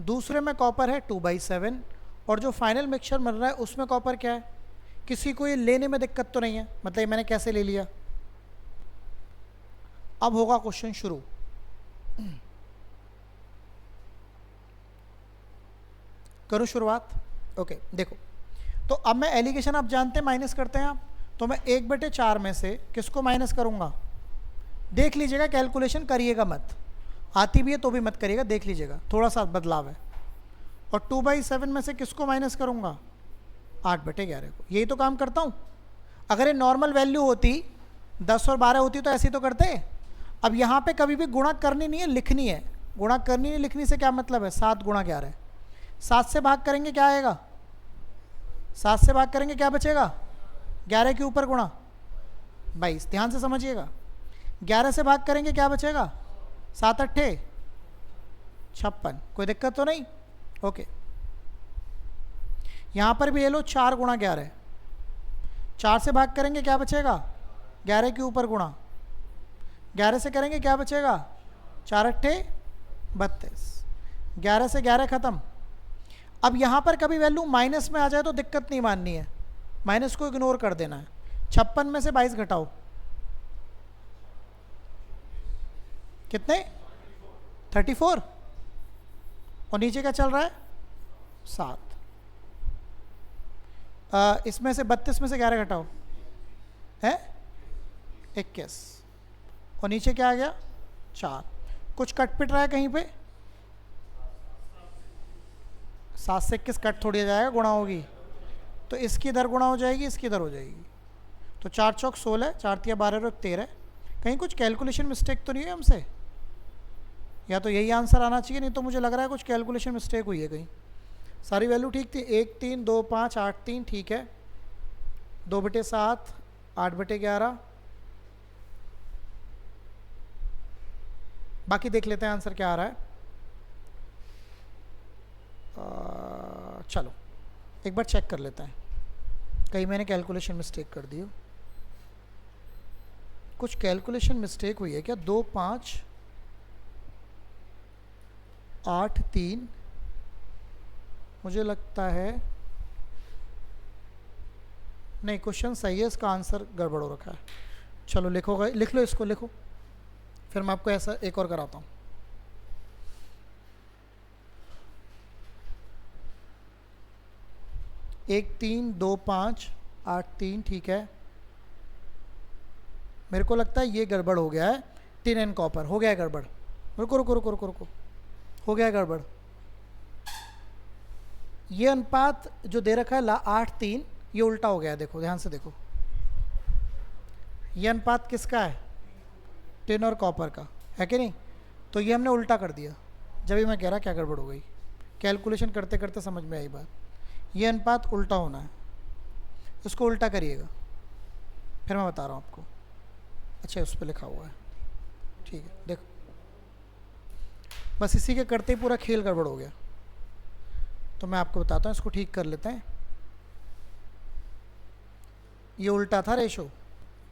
Speaker 1: दूसरे में कॉपर है 2/7, और जो फाइनल मिक्सचर बन रहा है उसमें कॉपर क्या है? किसी को ये लेने में दिक्कत तो नहीं है, मतलब मैंने कैसे ले लिया। अब होगा क्वेश्चन शुरू। करूँ शुरुआत? ओके देखो, तो अब मैं एलिगेशन आप जानते हैं माइनस करते हैं आप, तो मैं 1/4 में से किसको माइनस करूँगा? देख लीजिएगा, कैलकुलेशन करिएगा मत, आती भी है तो भी मत करिएगा, देख लीजिएगा थोड़ा सा बदलाव है। और 2/7 में से किसको माइनस करूँगा? 8/11 को। यही तो काम करता हूँ। अगर ये नॉर्मल वैल्यू होती 10 और 12 होती तो ऐसे ही तो करते। अब यहाँ पे कभी भी गुणा करनी नहीं है, लिखनी है। गुणा करनी नहीं, लिखनी से क्या मतलब है? 7 × 11। 7 से भाग करेंगे क्या आएगा? 7 से भाग करेंगे क्या बचेगा? 11 के ऊपर गुणा 22। ध्यान से समझिएगा, 11 से भाग करेंगे क्या बचेगा? 7 × 8 = 56। कोई दिक्कत तो नहीं? ओके, यहाँ पर भी ले लो 4 × 11। 4 से भाग करेंगे क्या बचेगा? 11 के ऊपर गुणा 11 से करेंगे क्या बचेगा? 4 × 8 32। 11 से 11 ख़त्म। अब यहाँ पर कभी वैल्यू माइनस में आ जाए तो दिक्कत नहीं माननी है, माइनस को इग्नोर कर देना है। 56 में से 22 घटाओ, कितने? 34। और नीचे क्या चल रहा है? 7। इसमें से 32 में से 11 घटाओ, है 21। और नीचे क्या आ गया? 4। कुछ कट पिट रहा है कहीं पे? 7 से 21 कट थोड़ी जाएगा, गुणा होगी। तो इसकी इधर गुणा हो जाएगी, इसकी इधर हो जाएगी। तो 4 चौक 16, 4 तिया 12 और 13। कहीं कुछ कैलकुलेशन मिस्टेक तो नहीं है हमसे? या तो यही आंसर आना चाहिए, नहीं तो मुझे लग रहा है कुछ कैलकुलेशन मिस्टेक हुई है कहीं। सारी वैल्यू ठीक थी। 1 3 2 5 8 3, ठीक है। 2/7, 8/11। बाकी देख लेते हैं आंसर क्या आ रहा है। चलो एक बार चेक कर लेते हैं, कहीं मैंने कैलकुलेशन मिस्टेक कर दी हो। कुछ कैलकुलेशन मिस्टेक हुई है क्या? 2 5 8 3, मुझे लगता है नहीं, क्वेश्चन सही है, इसका आंसर गड़बड़ हो रखा है। चलो लिखो, लिख लो इसको, लिखो, फिर मैं आपको ऐसा एक और कराता हूँ। एक 3 2 5 8 3, ठीक है। मेरे को लगता है ये गड़बड़ हो गया है, टिन एंड कॉपर हो गया है गड़बड़। रुको रुको रुको रुको रुको, हो गया है गड़बड़। ये अनुपात जो दे रखा है 8 3, ये उल्टा हो गया है। देखो ध्यान से देखो, ये अनुपात किसका है? टिन और कॉपर का, है कि नहीं? तो ये हमने उल्टा कर दिया। जब भी मैं कह रहा क्या गड़बड़ हो गई, कैलकुलेशन करते करते समझ में आई बात। ये अनुपात उल्टा होना है, इसको उल्टा करिएगा, फिर मैं बता रहा हूँ आपको। अच्छा उस पर लिखा हुआ है, ठीक है। देखो बस इसी के करते ही पूरा खेल गड़बड़ हो गया। तो मैं आपको बताता हूँ, इसको ठीक कर लेते हैं। ये उल्टा था रेशो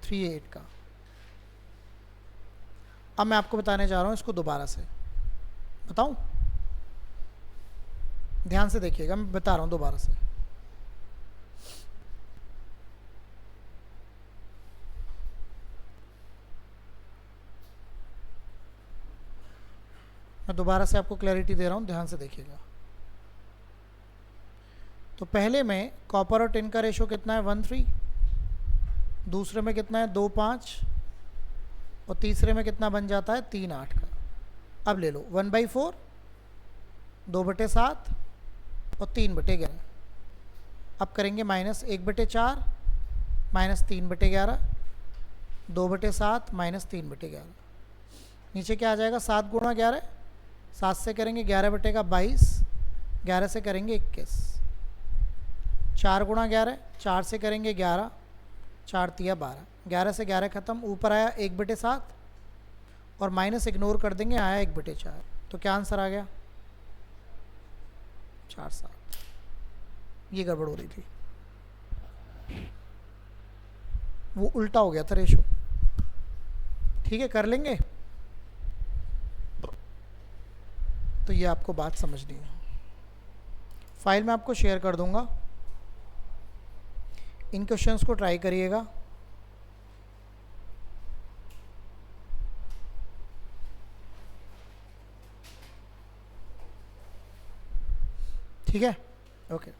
Speaker 1: 3:8 का। अब मैं आपको बताने जा रहा हूँ इसको दोबारा से। बताऊँ? ध्यान से देखिएगा, मैं बता रहा हूँ दोबारा से। मैं दोबारा से आपको क्लैरिटी दे रहा हूँ, ध्यान से देखिएगा। तो पहले में कॉपर और टिन का रेशो कितना है? 1:3। दूसरे में कितना है? 2:5। और तीसरे में कितना बन जाता है? 3:8 का। अब ले लो 1/4, 2/7 और 3/11। अब करेंगे -1/4, -3/11, 2/7, -3/11। नीचे क्या आ जाएगा? 7 × 11, 7 से करेंगे 11/22, 11 से करेंगे 21। 4 × 11, 4 से करेंगे 11, 4 तिया 12, 11 से 11 ख़त्म। ऊपर आया 1/7 और माइनस इग्नोर कर देंगे, आया 1/4। तो क्या आंसर आ गया? 4/7। ये गड़बड़ हो रही थी, वो उल्टा हो गया था रेशो। ठीक है, कर लेंगे। तो ये आपको बात समझनी है। फाइल में आपको शेयर कर दूंगा, इन क्वेश्चंस को ट्राई करिएगा। ठीक है, ओके।